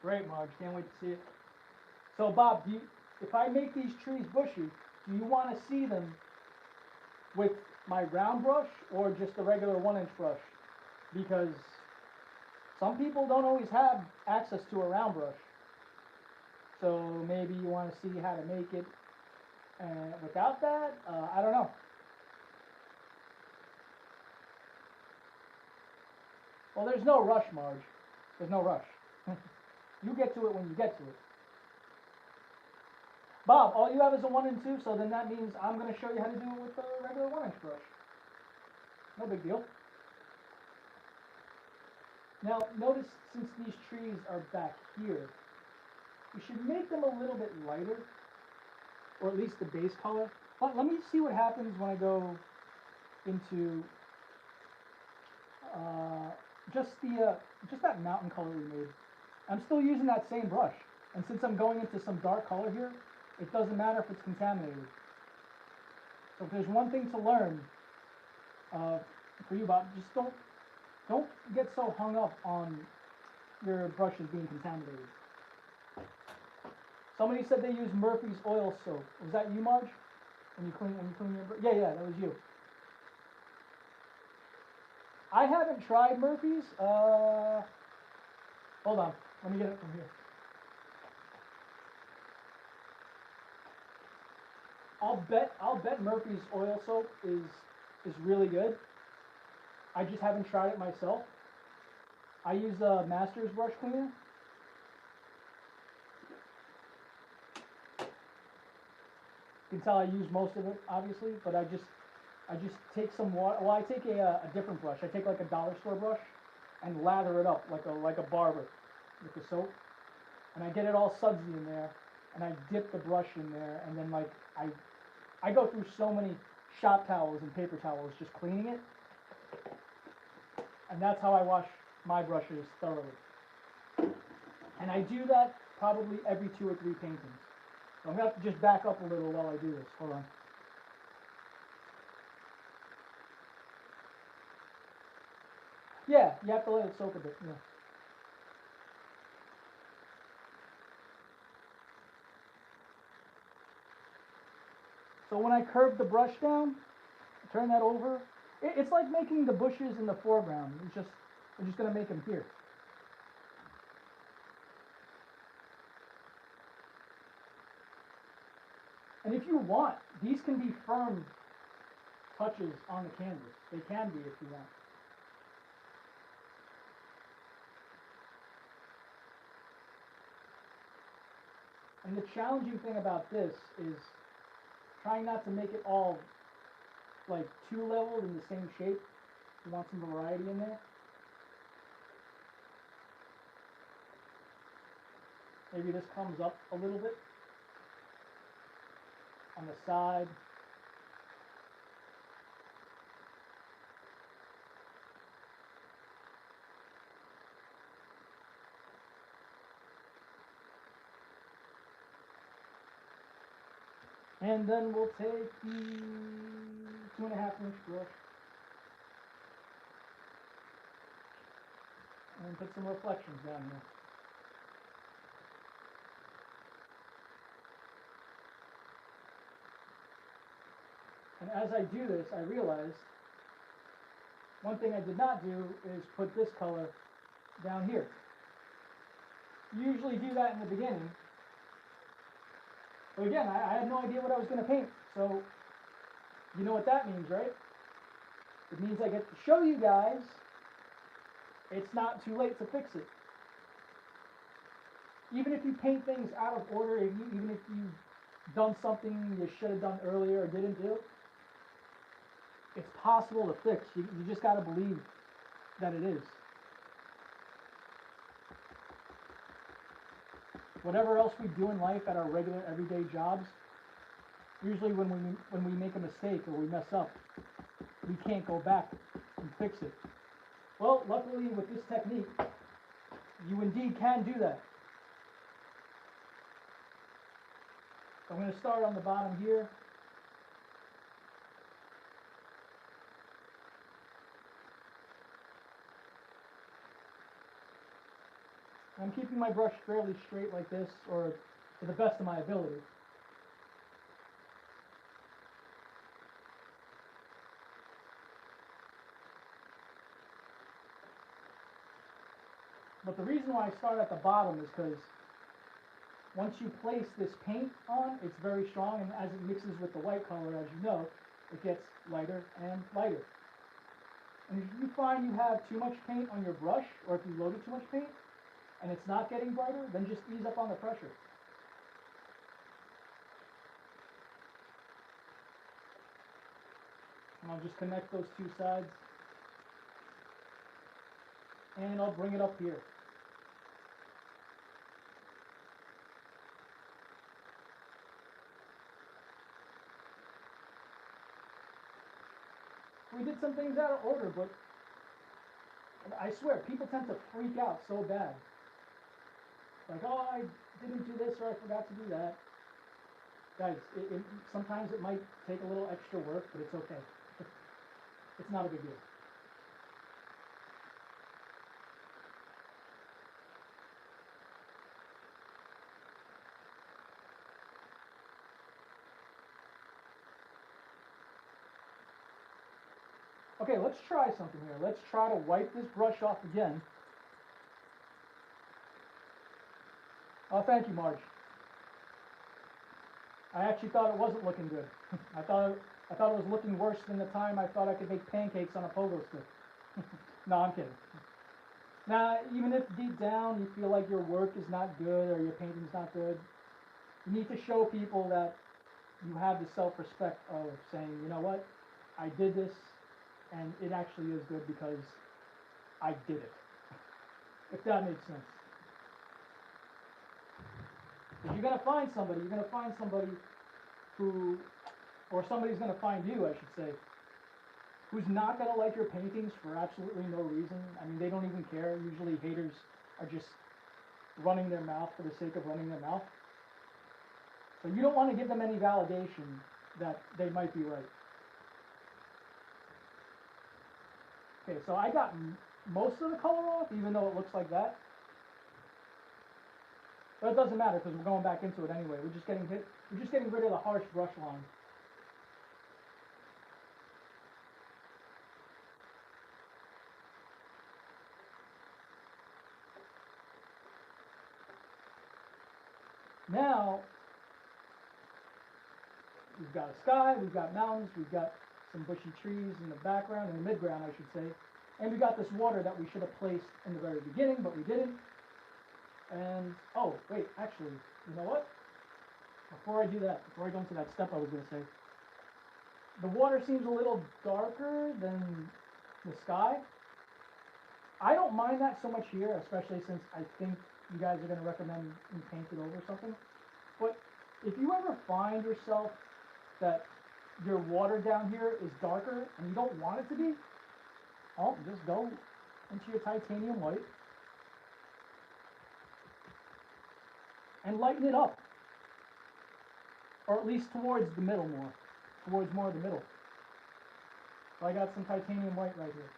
Great, Marge. Can't wait to see it. So, Bob, if I make these trees bushy, do you want to see them with my round brush or just the regular 1-inch brush? Because some people don't always have access to a round brush. So maybe you want to see how to make it without that. I don't know. Well, there's no rush, Marge. There's no rush. You get to it when you get to it. Bob, all you have is a 1 and 2, so then that means I'm going to show you how to do it with a regular 1-inch brush. No big deal. Now, notice since these trees are back here, we should make them a little bit lighter, or at least the base color. But let me see what happens when I go into just that mountain color we made. I'm still using that same brush, and since I'm going into some dark color here, it doesn't matter if it's contaminated. So if there's one thing to learn for you, Bob, just don't get so hung up on your brushes being contaminated. Somebody said they use Murphy's oil soap. Was that you, Marge? When you clean your brush? Yeah, that was you. I haven't tried Murphy's. Hold on. Let me get it from here. I'll bet Murphy's oil soap is really good. I just haven't tried it myself. I use a Masters brush cleaner. You can tell I use most of it, obviously, but I just take some water. Well, I take a different brush. I take like a dollar store brush and lather it up like a barber with the soap, and I get it all sudsy in there, and I dip the brush in there, and then like I go through so many shop towels and paper towels just cleaning it, and that's how I wash my brushes thoroughly. And I do that probably every 2 or 3 paintings. So I'm going to have to just back up a little while I do this. Hold on. Yeah, you have to let it soak a bit. Yeah. So when I curve the brush down, turn that over, it's like making the bushes in the foreground. We're just going to make them here. And if you want, these can be firm touches on the canvas. They can be if you want. And the challenging thing about this is trying not to make it all like 2 levels in the same shape. You want some variety in there. Maybe this comes up a little bit on the side. And then we'll take the 2.5-inch brush and put some reflections down here. And as I do this, I realized one thing I did not do is put this color down here. You usually do that in the beginning. But again, I had no idea what I was going to paint. So, you know what that means, right? It means I get to show you guys it's not too late to fix it. Even if you paint things out of order, even if you've done something you should have done earlier or didn't do, it's possible to fix. You just got to believe that it is. Whatever else we do in life at our regular everyday jobs, usually when we make a mistake or we mess up, we can't go back and fix it. Well, luckily with this technique, you indeed can do that. I'm going to start on the bottom here. I'm keeping my brush fairly straight like this, or to the best of my ability. But the reason why I start at the bottom is because once you place this paint on, it's very strong, and as it mixes with the white color, as you know, it gets lighter and lighter. And if you find you have too much paint on your brush, or if you loaded too much paint, and it's not getting brighter, then just ease up on the pressure. And I'll just connect those two sides. And I'll bring it up here. We did some things out of order, but I swear, people tend to freak out so bad. Like, oh, I didn't do this or I forgot to do that. Guys, sometimes it might take a little extra work, but it's okay. It's not a big deal. Okay, let's try something here. Let's try to wipe this brush off again. Oh, thank you, Marge. I actually thought it wasn't looking good. I thought it was looking worse than the time I thought I could make pancakes on a pogo stick. No, I'm kidding. Now, even if deep down you feel like your work is not good or your painting's not good, you need to show people that you have the self-respect of saying, you know what, I did this, and it actually is good because I did it. If that makes sense. Because you're going to find somebody who, or somebody's going to find you, I should say, who's not going to like your paintings for absolutely no reason. I mean, they don't even care. Usually haters are just running their mouth for the sake of running their mouth. So you don't want to give them any validation that they might be right. Okay, so I got most of the color off, even though it looks like that. But it doesn't matter because we're going back into it anyway. We're just getting rid of the harsh brush line. Now we've got a sky, we've got mountains, we've got some bushy trees in the background, in the midground I should say, and we got this water that we should have placed in the very beginning, but we didn't. And oh wait, actually, you know what? Before I do that, before I go into that step I was going to say, the water seems a little darker than the sky. I don't mind that so much here, especially since I think you guys are going to recommend you paint it over something. But if you ever find yourself that your water down here is darker and you don't want it to be, oh, just go into your titanium white and lighten it up. Or at least towards the middle more. Towards more of the middle. So I got some titanium white right here.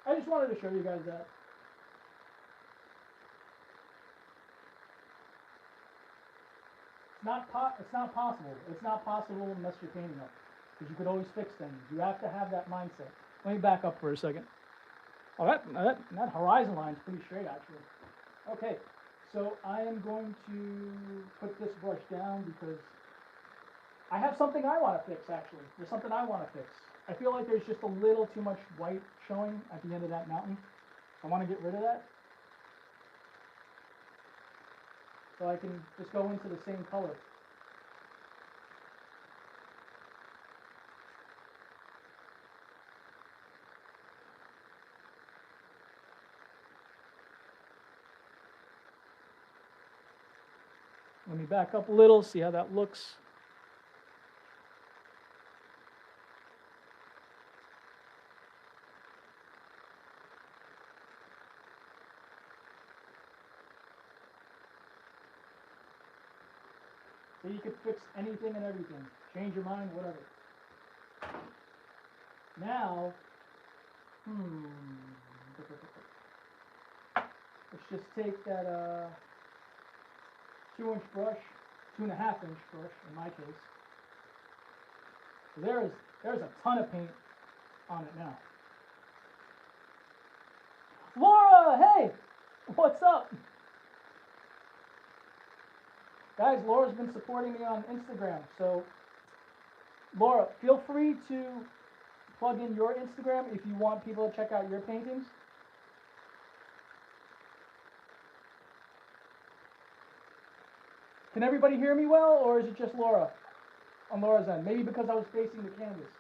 I just wanted to show you guys that. It's not possible. It's not possible unless you're painting up. Because you could always fix things. You have to have that mindset. Let me back up for a second. Oh, that horizon line's pretty straight, actually. Okay, so I am going to put this brush down because I have something I want to fix, actually. There's something I want to fix. I feel like there's just a little too much white showing at the end of that mountain. I want to get rid of that. So I can just go into the same color. Let me back up a little, see how that looks. So you could fix anything and everything. Change your mind, whatever. Now, let's just take that 2-inch brush, 2.5-inch brush in my case. So there's a ton of paint on it now. Laura, hey, what's up? Guys, Laura's been supporting me on Instagram, so Laura, feel free to plug in your Instagram if you want people to check out your paintings. Can everybody hear me well, or is it just Laura on Laura's end? Maybe because I was facing the canvas.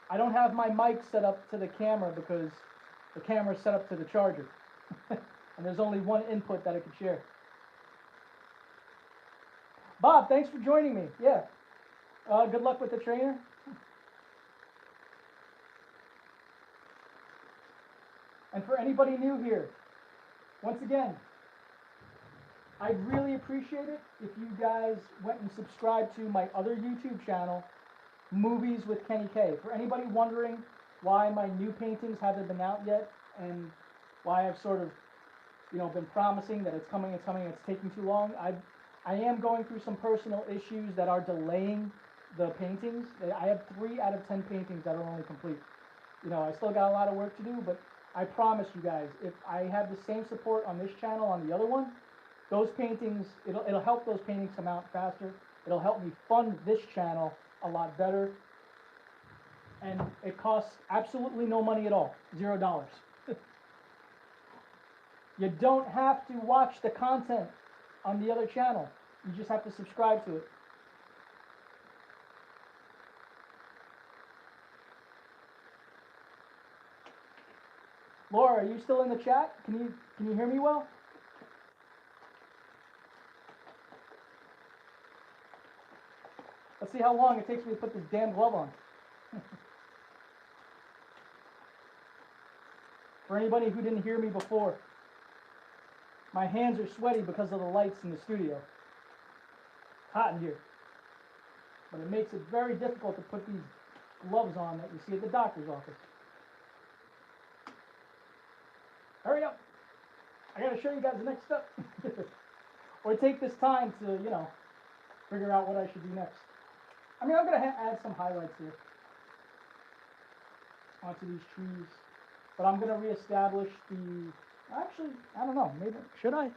I don't have my mic set up to the camera because the camera is set up to the charger. And there's only one input that I could share. Bob, thanks for joining me. Yeah. Good luck with the trainer. And for anybody new here, once again, I'd really appreciate it if you guys went and subscribed to my other YouTube channel, Movies with Kenny K. For anybody wondering why my new paintings haven't been out yet and why I've sort of, been promising that it's coming, it's taking too long, I am going through some personal issues that are delaying the paintings. I have 3 out of 10 paintings that are only complete. I still got a lot of work to do, but I promise you guys, if I have the same support on this channel on the other one, those paintings, it'll help those paintings come out faster. It'll help me fund this channel a lot better. And it costs absolutely no money at all, $0. You don't have to watch the content on the other channel. You just have to subscribe to it. Laura, are you still in the chat? Can you hear me well? Let's see how long it takes me to put this damn glove on. For anybody who didn't hear me before, my hands are sweaty because of the lights in the studio. It's hot in here. But it makes it very difficult to put these gloves on that you see at the doctor's office. Hurry up. I gotta show you guys the next step. Or take this time to, figure out what I should do next. I'm gonna add some highlights here onto these trees. But I'm gonna reestablish actually, I don't know, maybe, should I?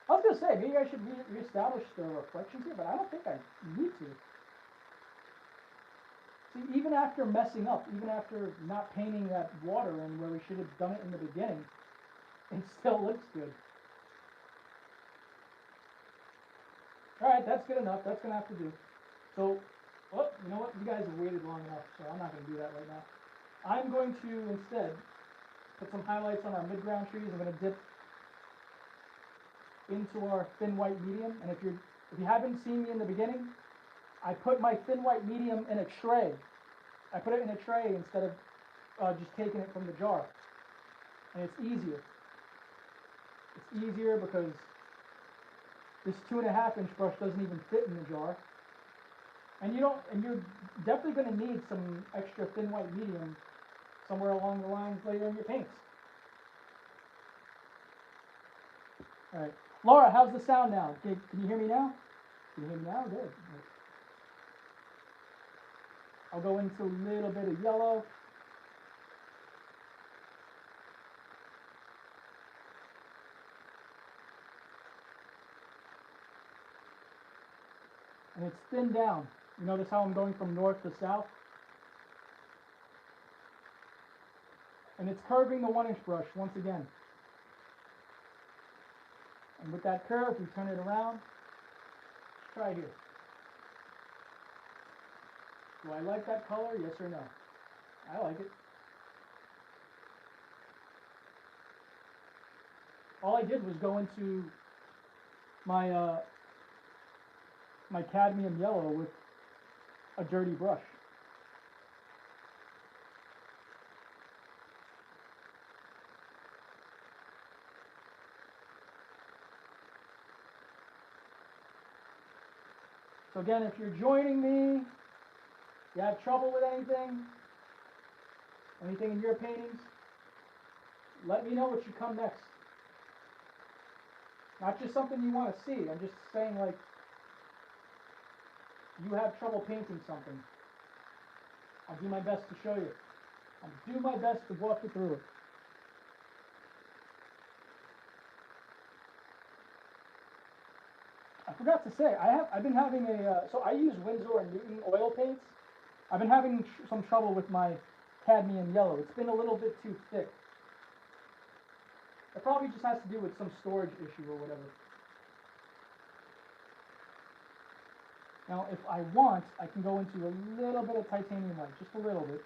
I was gonna say, maybe I should reestablish the reflections here, but I don't think I need to. See, even after messing up, even after not painting that water in where we should have done it in the beginning, it still looks good. Alright, that's good enough. That's going to have to do. So, oh, you know what? You guys have waited long enough, so I'm not going to do that right now. I'm going to instead put some highlights on our mid-ground trees. I'm going to dip into our thin white medium. And if you haven't seen me in the beginning, I put my thin white medium in a tray. I put it in a tray instead of just taking it from the jar. And it's easier. It's easier because this 2.5 inch brush doesn't even fit in the jar. And you're definitely going to need some extra thin white medium somewhere along the lines later in your paints. All right, Laura, how's the sound now? Can you hear me now? Can you hear me now? Good. I'll go into a little bit of yellow. And it's thinned down. You notice how I'm going from north to south? And it's curving the 1 inch brush once again. And with that curve, we turn it around. Let's try here. Do I like that color? Yes or no? I like it. All I did was go into my my cadmium yellow with a dirty brush. So again, if you're joining me, you have trouble with anything in your paintings, let me know what should come next. Not just something you want to see. I'm just saying, like, you have trouble painting something. I'll do my best to show you. I'll do my best to walk you through it. I forgot to say, I've been having so I use Winsor and Newton oil paints. I've been having some trouble with my cadmium yellow. It's been a little bit too thick. It probably just has to do with some storage issue or whatever. Now, if I want, I can go into a little bit of titanium white, just a little bit,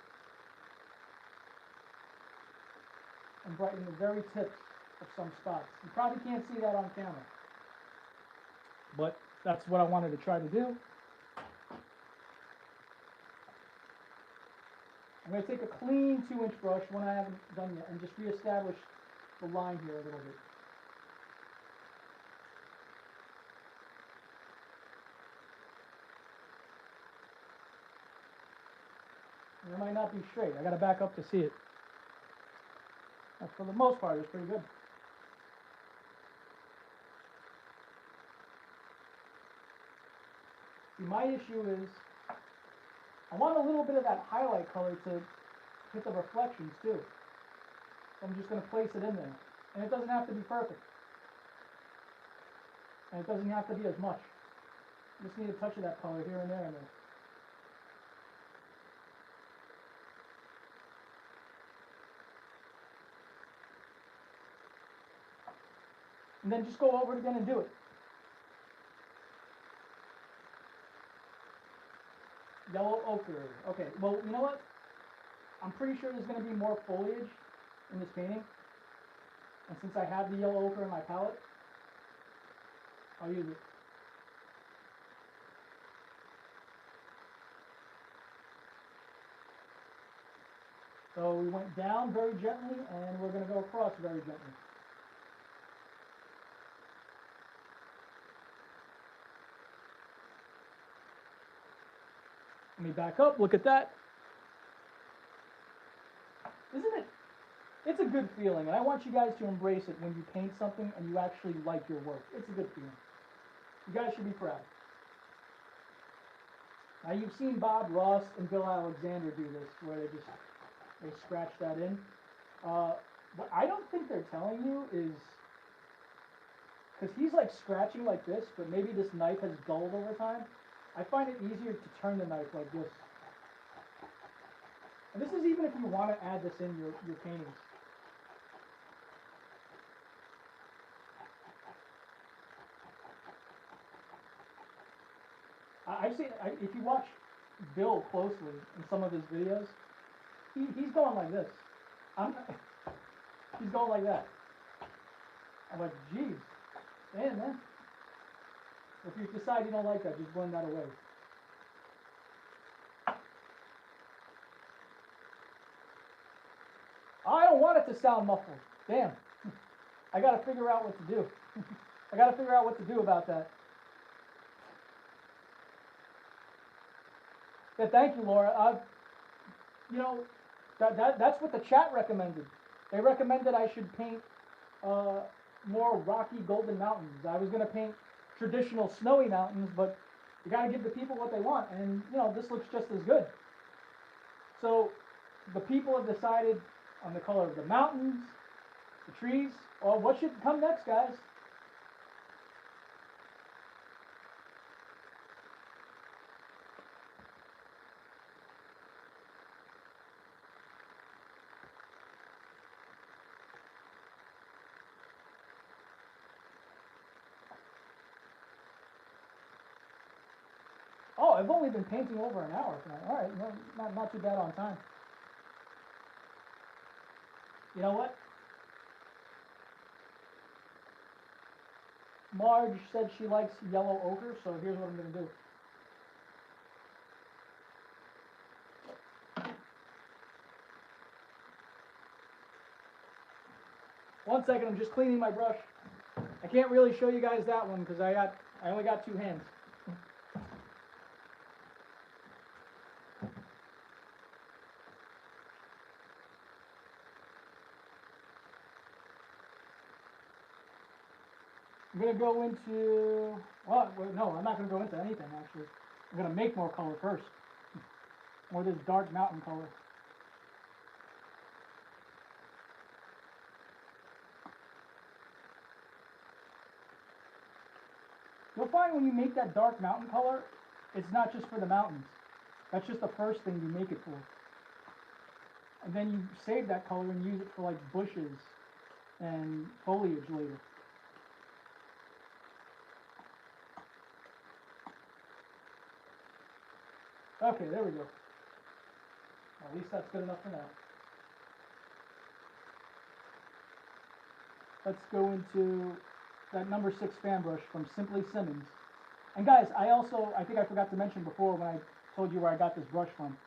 and brighten the very tips of some spots. You probably can't see that on camera, but that's what I wanted to try to do. I'm going to take a clean 2 inch brush, one I haven't done yet, and just reestablish the line here a little bit. And it might not be straight. I got to back up to see it. But for the most part, it's pretty good. See, my issue is I want a little bit of that highlight color to hit the reflections too. So I'm just going to place it in there. And it doesn't have to be perfect. And it doesn't have to be as much. You just need a touch of that color here and there. And then just go over it again and do it. Yellow ochre. Okay, well, you know what? I'm pretty sure there's going to be more foliage in this painting. And since I have the yellow ochre in my palette, I'll use it. So we went down very gently, and we're going to go across very gently. Let me back up, look at that. Isn't it? It's a good feeling, and I want you guys to embrace it when you paint something and you actually like your work. It's a good feeling. You guys should be proud. Now you've seen Bob Ross and Bill Alexander do this, where they scratch that in. What I don't think they're telling you is, because he's like scratching like this, but maybe this knife has dulled over time. I find it easier to turn the knife like this. And this is even if you want to add this in your paintings. I've seen, if you watch Bill closely in some of his videos, he's going like this. He's going like that. I'm like, geez, damn, man. If you decide you don't like that, just blend that away. I don't want it to sound muffled. Damn. I got to figure out what to do. I got to figure out what to do about that. Yeah, thank you, Laura. You know, that's what the chat recommended. They recommended I should paint more rocky golden mountains. I was going to paint traditional snowy mountains, but you got to give the people what they want. And, you know, this looks just as good. So the people have decided on the color of the mountains, the trees. Well, what should come next, guys? Oh, I've only been painting over an hour tonight. All right, no, not too bad on time. You know what? Marge said she likes yellow ochre, so here's what I'm going to do. One second, I'm just cleaning my brush. I can't really show you guys that one because I only got two hands. I'm going to go into, well, no, I'm not going to go into anything actually. I'm going to make more color first. More this dark mountain color. You'll find when you make that dark mountain color, it's not just for the mountains. That's just the first thing you make it for. And then you save that color and use it for like bushes and foliage later. Okay, there we go. At least that's good enough for now. Let's go into that number 6 fan brush from Simply Simmons. And guys, I think I forgot to mention before when I told you where I got this brush from.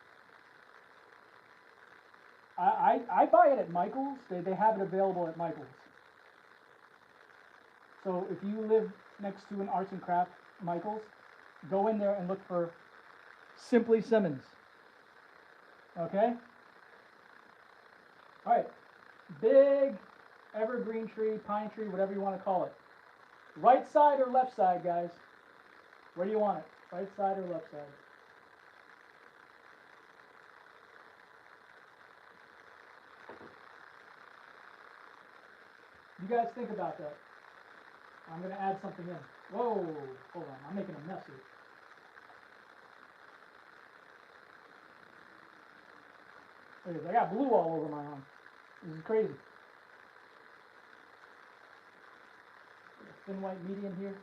I buy it at Michael's. They have it available at Michael's. So if you live next to an arts and craft Michael's, go in there and look for Simply Simmons. Okay? All right. Big evergreen tree, pine tree, whatever you want to call it. Right side or left side, guys? Where do you want it? Right side or left side? You guys think about that. I'm going to add something in. Whoa, hold on. I'm making a mess here. Look at this. I got blue all over my arm. This is crazy. Thin white medium here.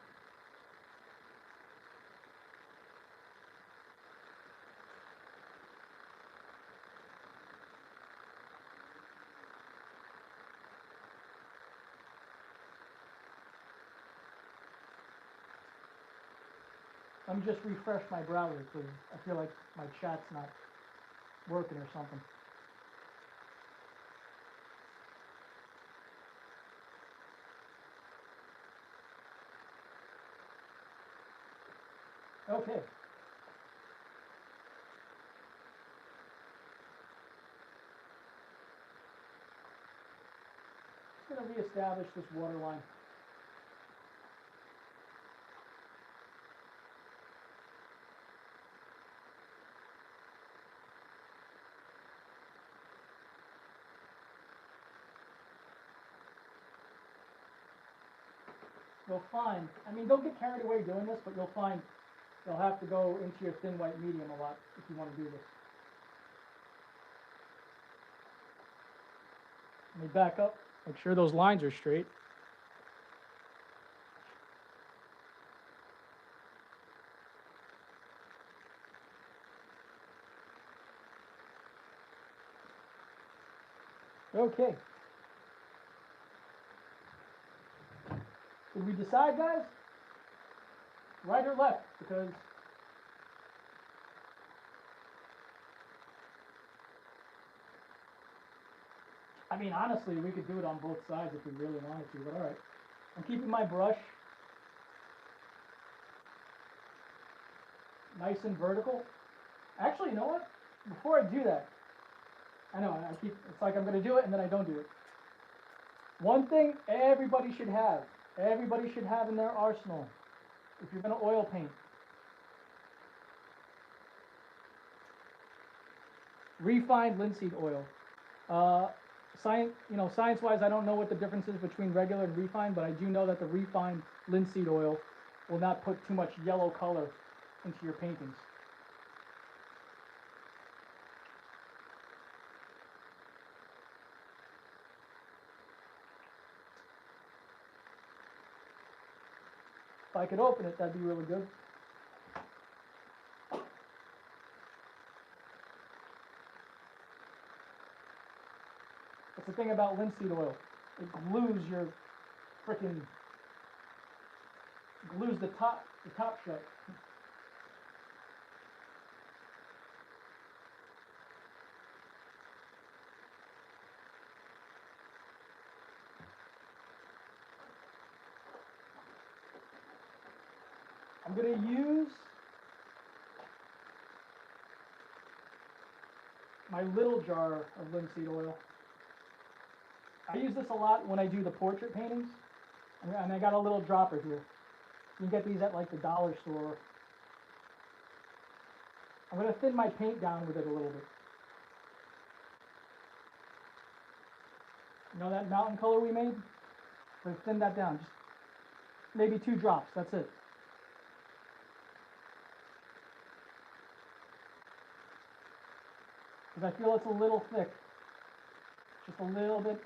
Let me just refresh my browser because I feel like my chat's not working or something. Okay. Just going to reestablish this water line. You'll find, I mean, don't get carried away doing this, but you'll find you'll have to go into your thin white medium a lot if you want to do this. Let me back up, make sure those lines are straight. Okay. Did we decide, guys? Right or left? Because I mean, honestly, we could do it on both sides if we really wanted to, but all right. I'm keeping my brush nice and vertical. Actually, you know what? Before I do that, I know, it's like I'm going to do it and then I don't do it. One thing everybody should have in their arsenal, if you're going to oil paint, refined linseed oil. Science-wise, I don't know what the difference is between regular and refined, but I do know that the refined linseed oil will not put too much yellow color into your paintings. If I could open it, that'd be really good. That's the thing about linseed oil. It glues the top shut. I'm going to use my little jar of linseed oil. I use this a lot when I do the portrait paintings, and I got a little dropper here. You can get these at like the dollar store. I'm going to thin my paint down with it a little bit. You know that mountain color we made? I'm going to thin that down, just maybe 2 drops, that's it. Because I feel it's a little thick, just a little bit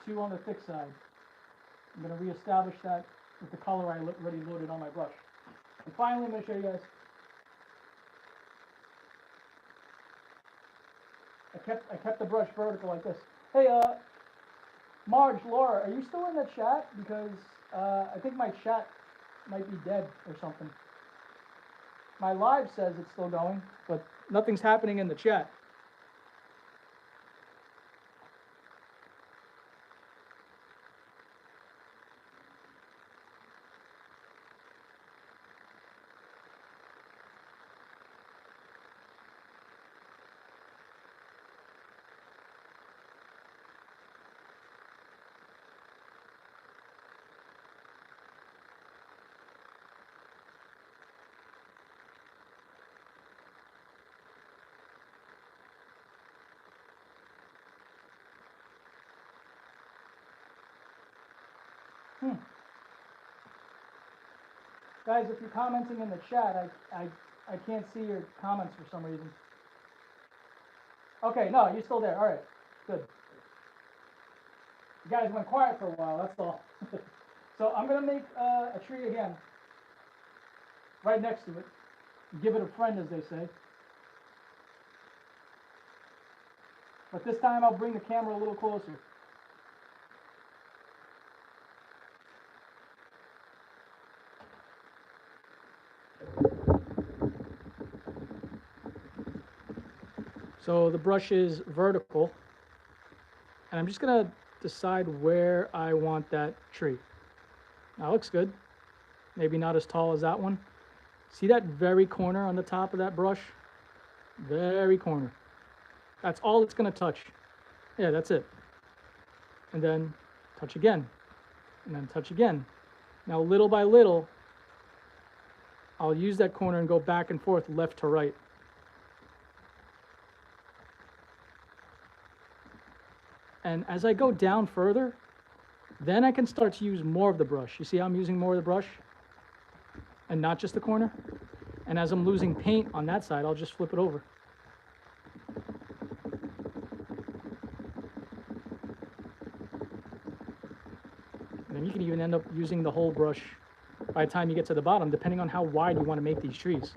too on the thick side. I'm going to reestablish that with the color I already loaded on my brush. And finally, I'm going to show you guys. I kept the brush vertical like this. Hey, Marge, Laura, are you still in the chat? Because I think my chat might be dead or something. My live says it's still going, but nothing's happening in the chat. Guys, if you're commenting in the chat, I can't see your comments for some reason. Okay, no, you're still there. All right, good. You guys went quiet for a while, that's all. So I'm going to make a tree again, right next to it. Give it a friend, as they say. But this time I'll bring the camera a little closer. So the brush is vertical, and I'm just going to decide where I want that tree. That looks good. Maybe not as tall as that one. See that very corner on the top of that brush? Very corner. That's all it's going to touch. Yeah, that's it. And then touch again, and then touch again. Now, little by little, I'll use that corner and go back and forth, left to right. And as I go down further, then I can start to use more of the brush. You see how I'm using more of the brush and not just the corner? And as I'm losing paint on that side, I'll just flip it over. end up using the whole brush by the time you get to the bottom, depending on how wide you want to make these trees.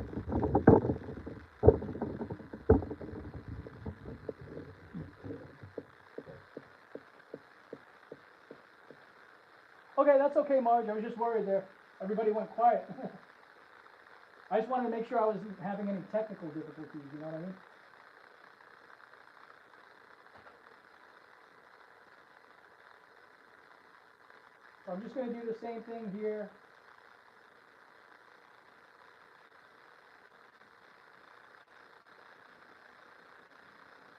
Okay, that's okay, Marge. I was just worried there. Everybody went quiet. I just wanted to make sure I wasn't having any technical difficulties, you know what I mean? So I'm just going to do the same thing here.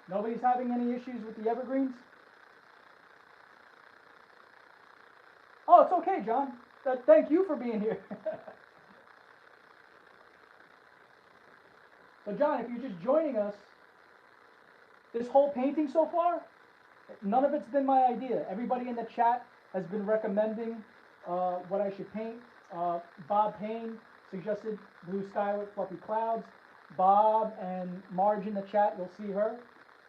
Nobody's having any issues with the evergreens? Oh, it's okay, John. Thank you for being here. So John, if you're just joining us, this whole painting so far, none of it's been my idea. Everybody in the chat has been recommending what I should paint. Bob Payne suggested blue sky with fluffy clouds. Bob and Marge in the chat, you'll see her.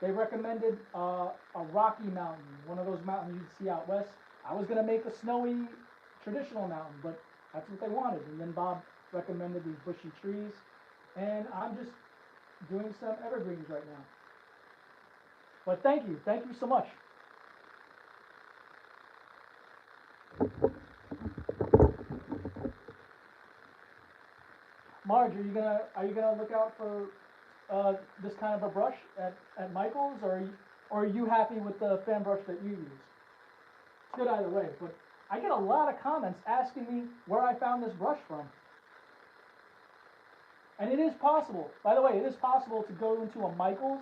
They recommended a rocky mountain, one of those mountains you'd see out west. I was gonna make a snowy traditional mountain, but that's what they wanted. And then Bob recommended these bushy trees. And I'm just doing some evergreens right now. But thank you so much. Marge, are you gonna look out for this kind of a brush at Michael's, or are you happy with the fan brush that you use? It's good either way, but I get a lot of comments asking me where I found this brush from. And it is possible, by the way, it is possible to go into a Michael's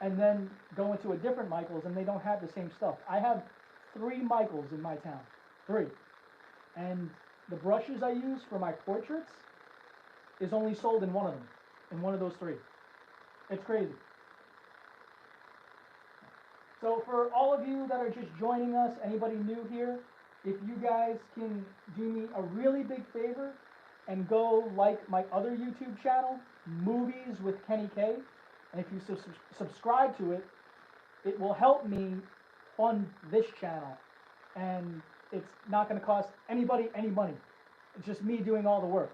and then go into a different Michael's and they don't have the same stuff. I have 3 Michael's in my town, 3. And the brushes I use for my portraits is only sold in one of them, in one of those 3. It's crazy. So for all of you that are just joining us, anybody new here, if you guys can do me a really big favor and go like my other YouTube channel, Movies with Kenny K, and if you subscribe to it, it will help me fund this channel, and it's not going to cost anybody any money. It's just me doing all the work.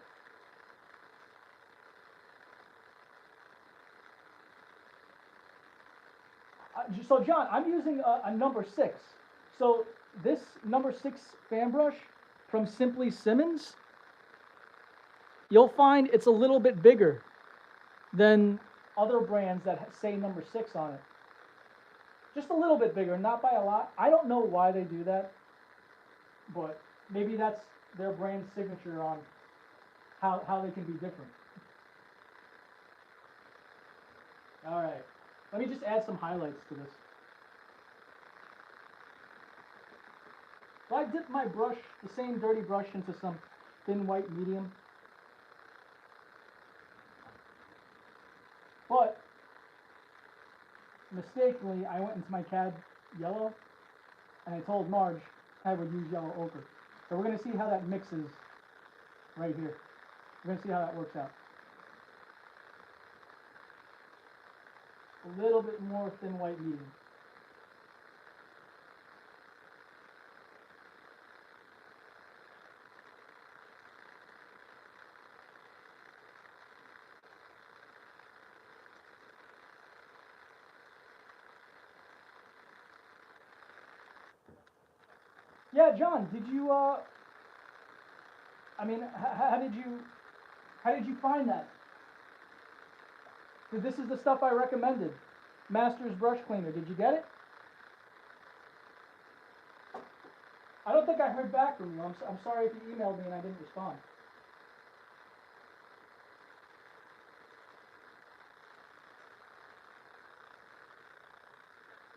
So John, I'm using a number 6. So this number 6 fan brush from Simply Simmons, you'll find it's a little bit bigger than other brands that say number 6 on it. Just a little bit bigger, not by a lot. I don't know why they do that, but maybe that's their brand signature on how they can be different. All right, let me just add some highlights to this. So I dipped my brush, the same dirty brush, into some thin white medium. But mistakenly, I went into my CAD yellow, and I told Marge I would use yellow ochre. So we're going to see how that mixes right here. We're going to see how that works out. A little bit more thin white medium. Yeah, John, did you, I mean, how did you find that? Because this is the stuff I recommended. Masters Brush Cleaner, did you get it? I don't think I heard back from you. I'm sorry if you emailed me and I didn't respond.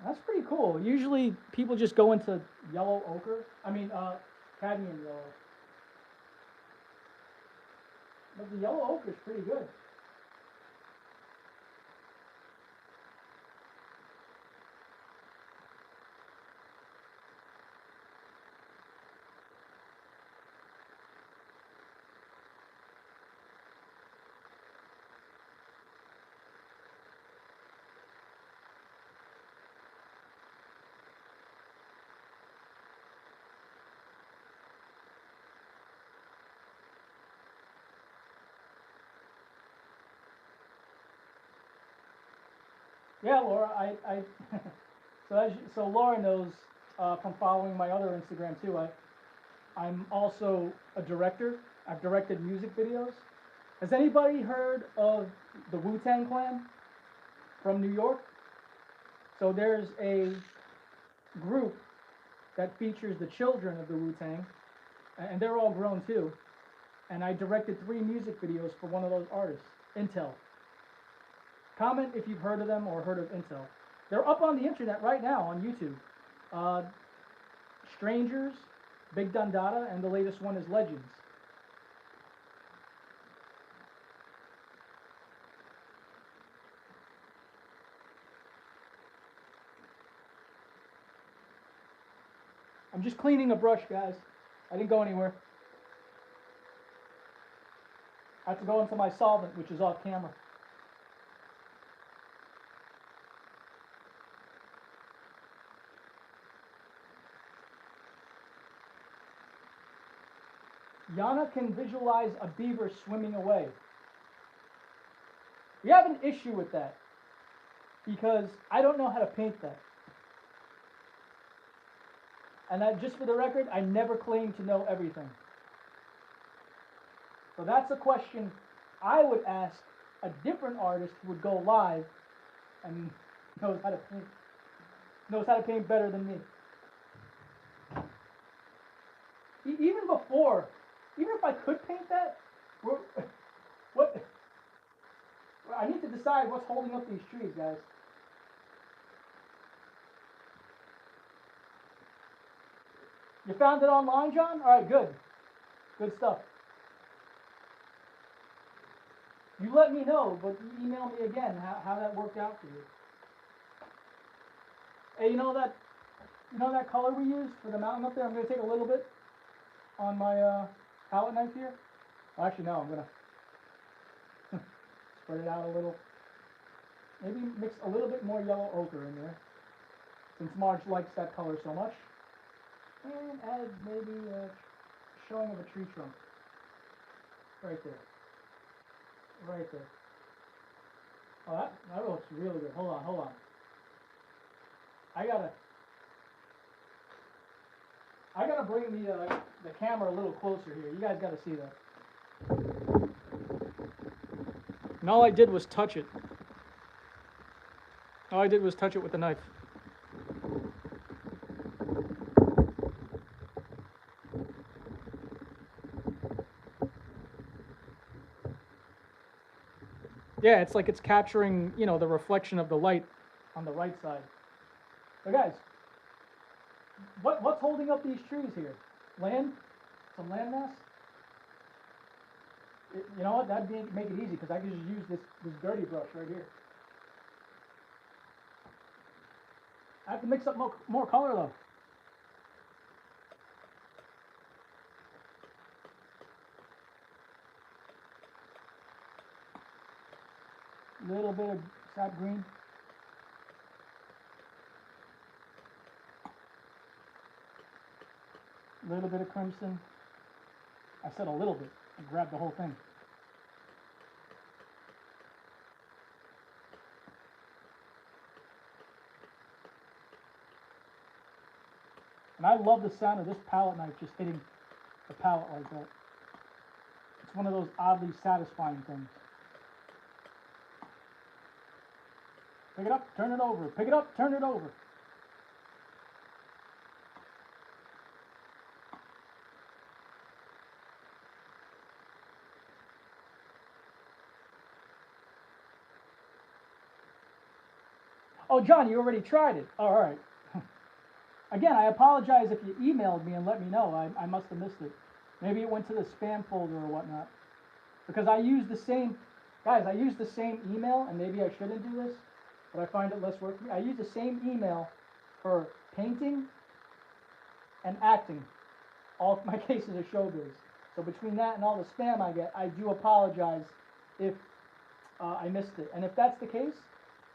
That's pretty cool. Usually people just go into yellow ochre. I mean, cadmium yellow. But the yellow ochre is pretty good. Yeah, Laura, so Laura knows from following my other Instagram too. I'm also a director. I've directed music videos. Has anybody heard of the Wu-Tang Clan from New York? So there's a group that features the children of the Wu-Tang, and they're all grown too. And I directed 3 music videos for one of those artists, Intel. Comment if you've heard of them or heard of Intel. They're up on the internet right now on YouTube. Uh, Strangers, Big Dundada, and the latest one is Legends. I'm just cleaning a brush, guys. I didn't go anywhere. I have to go into my solvent, which is off camera. Yana can visualize a beaver swimming away. We have an issue with that because I don't know how to paint that. And just for the record, I never claim to know everything. So that's a question I would ask a different artist who would go live and knows how to paint better than me. Even if I could paint that, what? I need to decide what's holding up these trees, guys. You found it online, John? All right, good. Good stuff. You let me know, but email me again how that worked out for you. Hey, you know that color we used for the mountain up there? I'm going to take a little bit on my palette knife here. Well, actually, no, I'm going to spread it out a little. Maybe mix a little bit more yellow ochre in there, since Marge likes that color so much. And add maybe a showing of a tree trunk. Right there. Right there. Oh, that looks really good. Hold on. I gotta bring the camera a little closer here. You guys gotta see that. And all I did was touch it. All I did was touch it with the knife. Yeah, it's like it's capturing, the reflection of the light on the right side. But guys, what's holding up these trees here? Land? Some land mass? You know what? That'd make it easy because I can just use this dirty brush right here. I have to mix up more color though. A little bit of sap green. A little bit of crimson. I said a little bit. I grabbed the whole thing. And I love the sound of this palette knife just hitting the palette like that. It's one of those oddly satisfying things. Pick it up, turn it over. Pick it up, turn it over. Oh, John, you already tried it. Oh, all right. Again, I apologize if you emailed me and let me know. I must have missed it. Maybe it went to the spam folder or whatnot. Because I use the same, guys, I use the same email, and maybe I shouldn't do this, but I find it less work for me. I use the same email for painting and acting. All of my cases are showbiz. So between that and all the spam I get, I do apologize if I missed it. And if that's the case,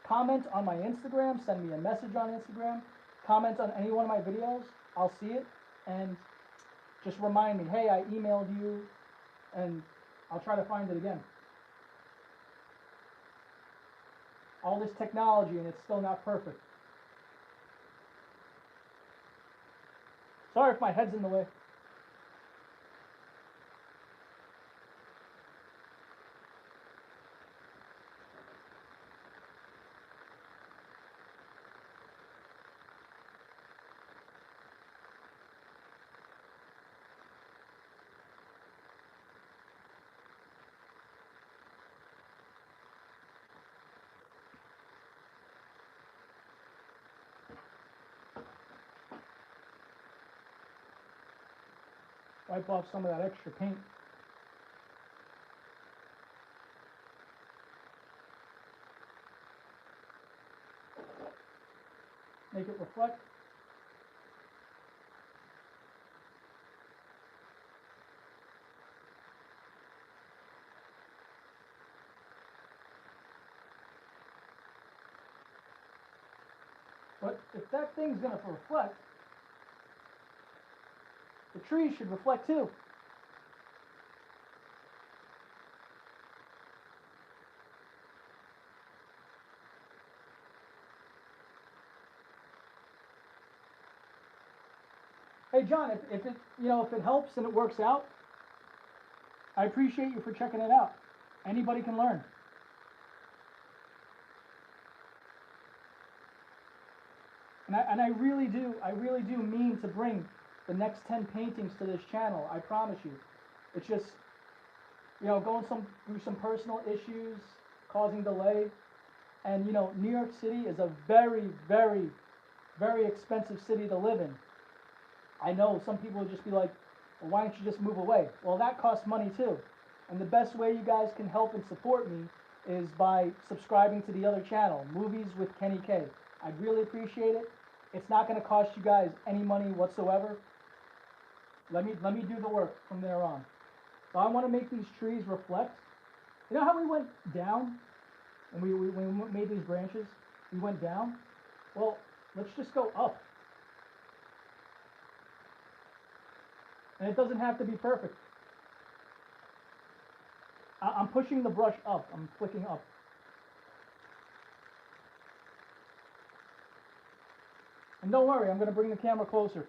comment on my Instagram, send me a message on Instagram, comment on any one of my videos, I'll see it, and just remind me, hey, I emailed you, and I'll try to find it again. all this technology and it's still not perfect. Sorry if my head's in the way. Wipe off some of that extra paint. Make it reflect. But if that thing's going to reflect, the trees should reflect too. Hey John, if it helps and it works out, I appreciate you for checking it out. Anybody can learn. And I really do mean to bring the next 10 paintings to this channel. I promise you. It's just, going through some personal issues, causing delay. And New York City is a very, very, very expensive city to live in. I know some people would just be like, well, why don't you just move away? Well, that costs money too. And the best way you guys can help and support me is by subscribing to the other channel, Movies with Kenny K. I'd really appreciate it. It's not going to cost you guys any money whatsoever. Let me do the work from there on. So I want to make these trees reflect. You know how we went down and we made these branches? We went down. Well, let's just go up. And it doesn't have to be perfect. I'm pushing the brush up. I'm flicking up. And don't worry, I'm going to bring the camera closer.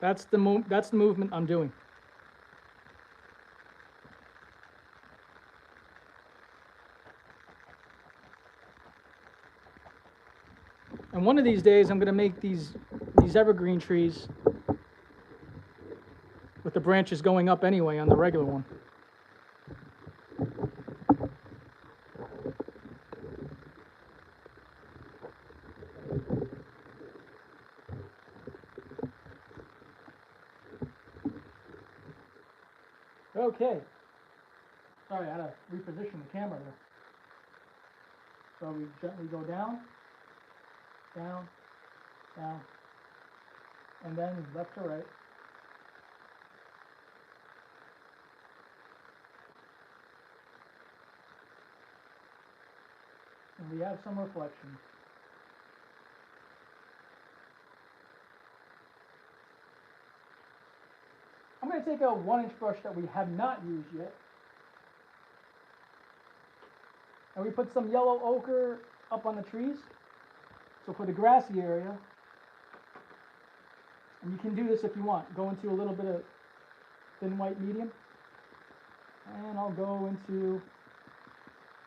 That's the movement I'm doing. And one of these days, I'm going to make these evergreen trees with the branches going up anyway on the regular one. Okay. Sorry, I had to reposition the camera there. So we gently go down, down, down, and then left to right. And we have some reflection. I'm going to take a 1-inch brush that we have not used yet. And we put some yellow ochre up on the trees. So for the grassy area, and you can do this if you want, go into a little bit of thin white medium. And I'll go into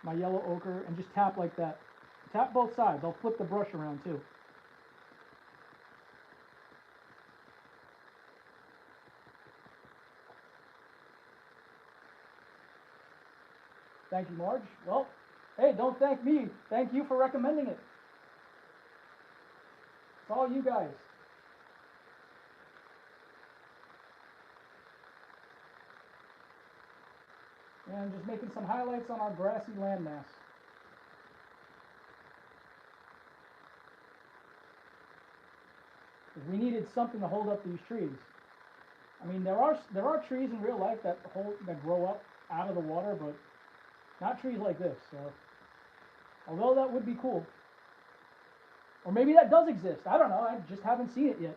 my yellow ochre and just tap like that. Tap both sides. I'll flip the brush around too. Thank you, Marge. Well, hey, don't thank me. Thank you for recommending it. It's all you guys. And just making some highlights on our grassy landmass. We needed something to hold up these trees. I mean, there are trees in real life that grow up out of the water, but not trees like this. So, although that would be cool, or maybe that does exist. I don't know. I just haven't seen it yet.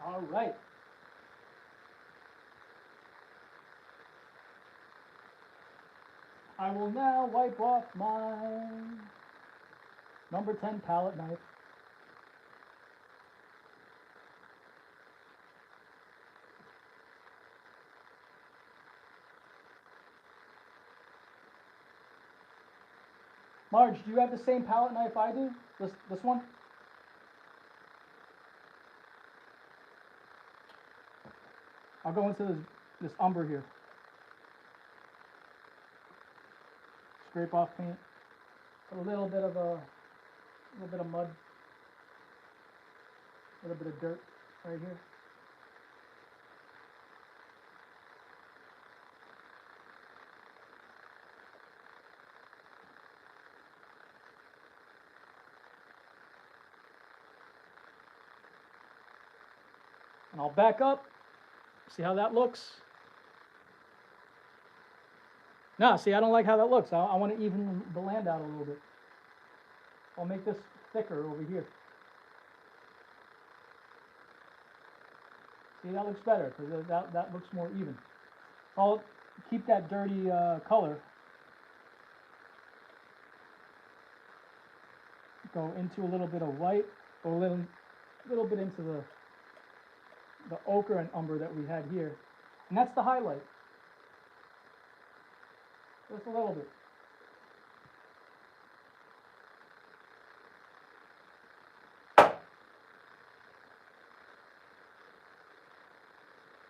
All right. I will now wipe off my number 10 palette knife. Marge, do you have the same palette knife I do? This one? I'll go into this umber here. Scrape off paint. A little bit of mud. A little bit of dirt right here. And I'll back up. See how that looks? No, see, I don't like how that looks. I want to even the land out a little bit. I'll make this thicker over here. See, that looks better because that looks more even. I'll keep that dirty color. Go into a little bit of white, go a little bit into the ochre and umber that we had here. And that's the highlight. Just a little bit.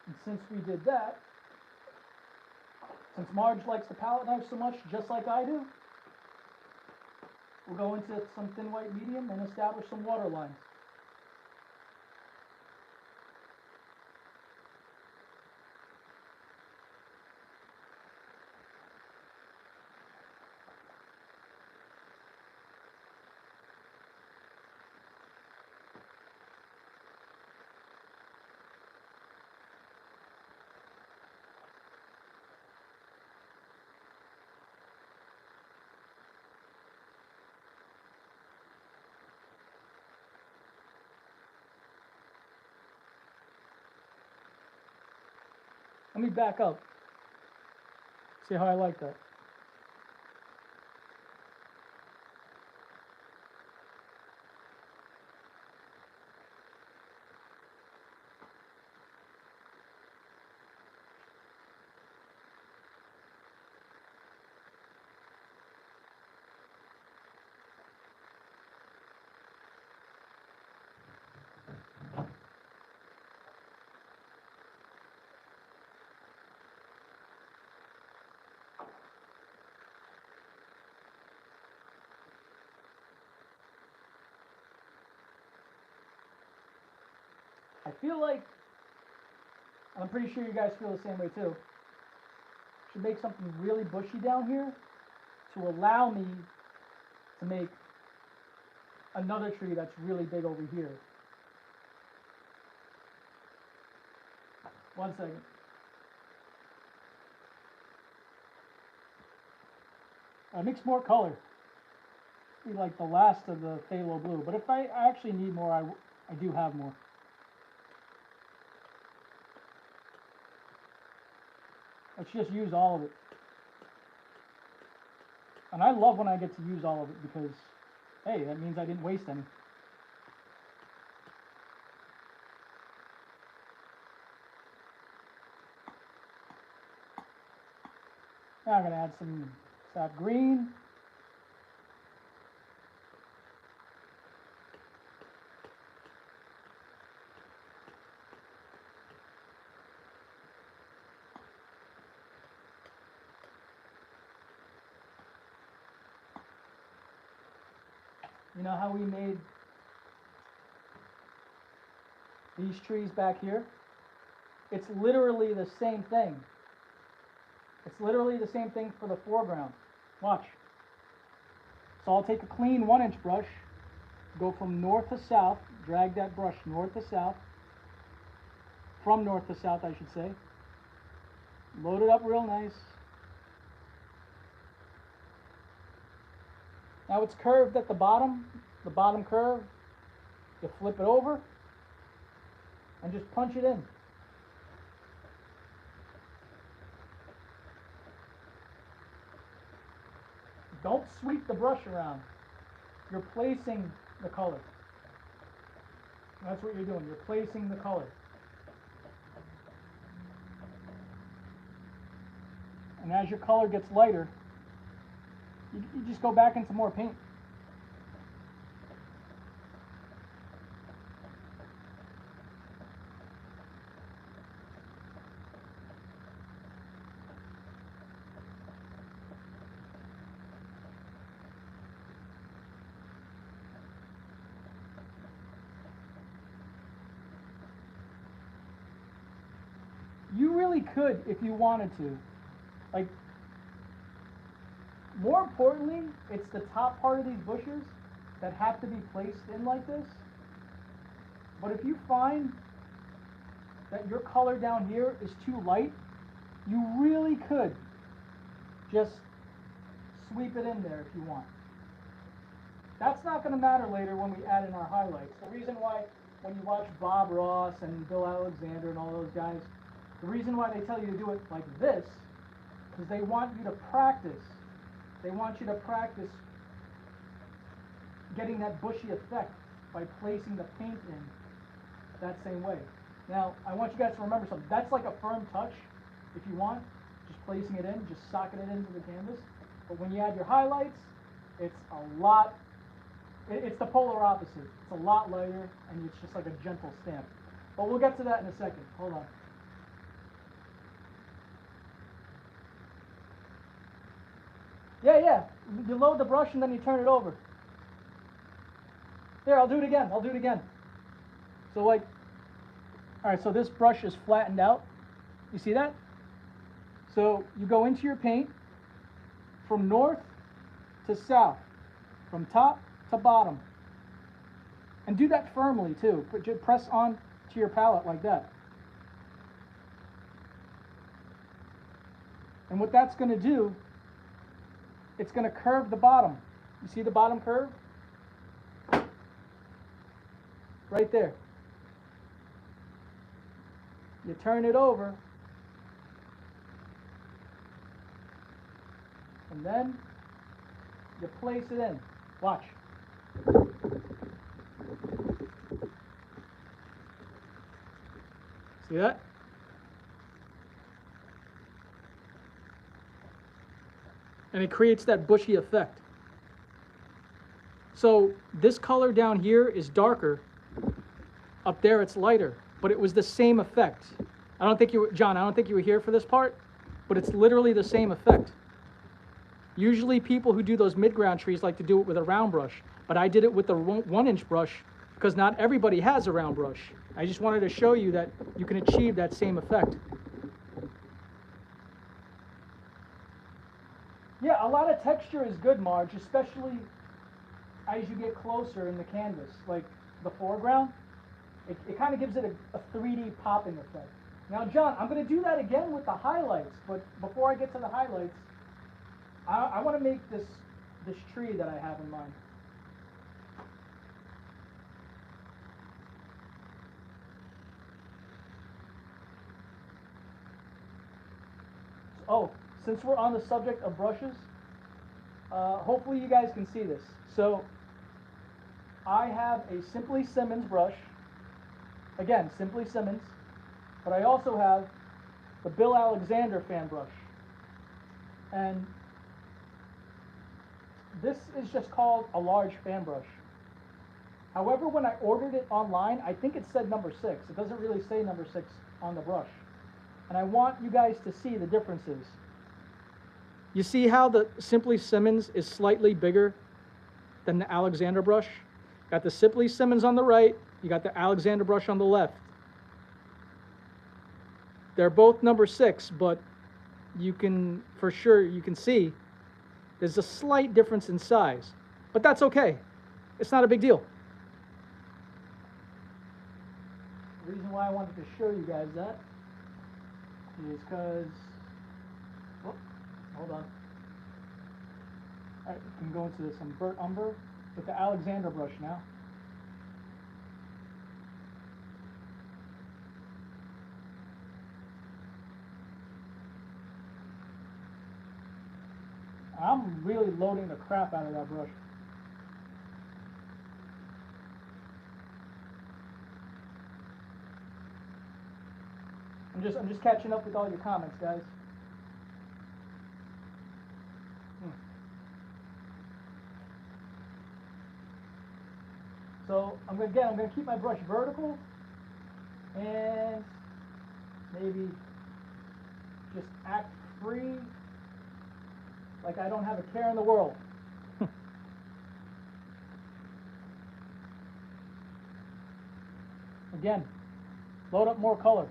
And since we did that, since Marge likes the palette knife so much, just like I do, we'll go into some thin white medium and establish some water lines. Let me back up. See how I like that. I feel like, and I'm pretty sure you guys feel the same way too, should make something really bushy down here to allow me to make another tree that's really big over here. One second. Mix more color. Be like the last of the phthalo blue, but if I actually need more, I do have more. Let's just use all of it. And I love when I get to use all of it because, hey, that means I didn't waste any. Now I'm going to add some sap green. You know how we made these trees back here? It's literally the same thing. It's literally the same thing for the foreground. Watch. So I'll take a clean 1-inch brush, go from north to south, drag that brush north to south, from north to south I should say. Load it up real nice. Now it's curved at the bottom curve. You flip it over. and just punch it in. Don't sweep the brush around. You're placing the color. That's what you're doing. You're placing the color. And as your color gets lighter, you just go back into more paint. You really could if you wanted to. Like, more importantly, it's the top part of these bushes that have to be placed in like this. But if you find that your color down here is too light, you really could just sweep it in there if you want. That's not going to matter later when we add in our highlights. The reason why when you watch Bob Ross and Bill Alexander and all those guys, the reason why they tell you to do it like this is they want you to practice. They want you to practice getting that bushy effect by placing the paint in that same way. Now, I want you guys to remember something. That's like a firm touch, if you want, just placing it in, just socking it into the canvas. But when you add your highlights, it's a lot, it's the polar opposite. It's a lot lighter, and it's just like a gentle stamp. But we'll get to that in a second. Hold on. Yeah. You load the brush and then you turn it over. There, I'll do it again. So like, all right, so this brush is flattened out. You see that? So you go into your paint from north to south, from top to bottom. And do that firmly too. Press on to your palette like that. And what that's going to do, it's going to curve the bottom. You see the bottom curve? Right there. You turn it over, and then you place it in. Watch. See that? And it creates that bushy effect. So this color down here is darker. Up there it's lighter, but it was the same effect. I don't think you were, John, I don't think you were here for this part, but it's literally the same effect. Usually people who do those mid-ground trees like to do it with a round brush, but I did it with the 1-inch brush because not everybody has a round brush. I just wanted to show you that you can achieve that same effect. Yeah, a lot of texture is good, Marge, especially as you get closer in the canvas, like the foreground. It kind of gives it a 3D popping effect. Now, John, I'm going to do that again with the highlights, but before I get to the highlights, I want to make this tree that I have in mind. Oh, since we're on the subject of brushes, hopefully you guys can see this. So I have a Simply Simmons brush. Again, Simply Simmons. But I also have the Bill Alexander fan brush. And this is just called a large fan brush. However, when I ordered it online, I think it said number 6. It doesn't really say number 6 on the brush. And I want you guys to see the differences. You see how the Simply Simmons is slightly bigger than the Alexander brush? Got the Simply Simmons on the right, you got the Alexander brush on the left. They're both number 6, but you can, for sure, you can see there's a slight difference in size. But that's okay. It's not a big deal. The reason why I wanted to show you guys that is because, oh, hold on. All right, we can go into some burnt umber with the Alexander brush now. I'm really loading the crap out of that brush. I'm just catching up with all your comments, guys. So I'm gonna keep my brush vertical and maybe just act free, like I don't have a care in the world. Again, load up more color.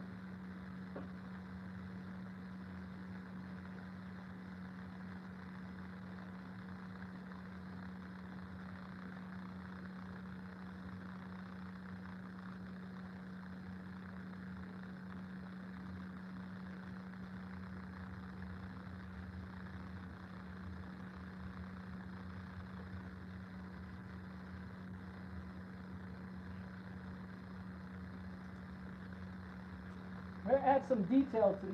I'm going to add some detail to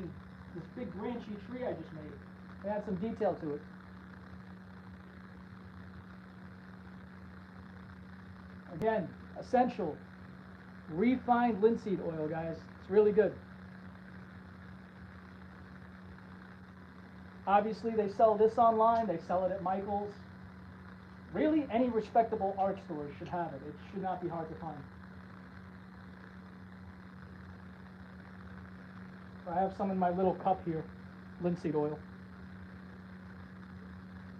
this big branchy tree I just made. Add some detail to it. Again, essential, refined linseed oil, guys. It's really good. Obviously, they sell this online. They sell it at Michael's. Really, any respectable art store should have it. It should not be hard to find. I have some in my little cup here, linseed oil.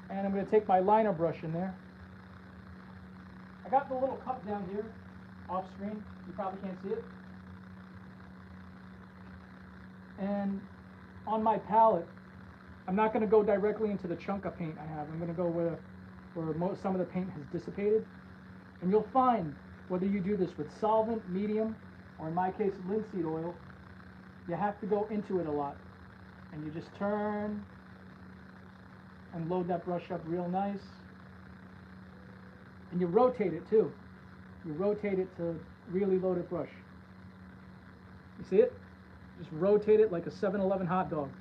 And I'm going to take my liner brush in there. I got the little cup down here, off screen. You probably can't see it. And on my palette, I'm not going to go directly into the chunk of paint I have. I'm going to go where some of the paint has dissipated. And you'll find, whether you do this with solvent, medium, or in my case, linseed oil, you have to go into it a lot. And you just turn and load that brush up real nice. And you rotate it too. You rotate it to really load it brush. You see it? Just rotate it like a 7-Eleven hot dog.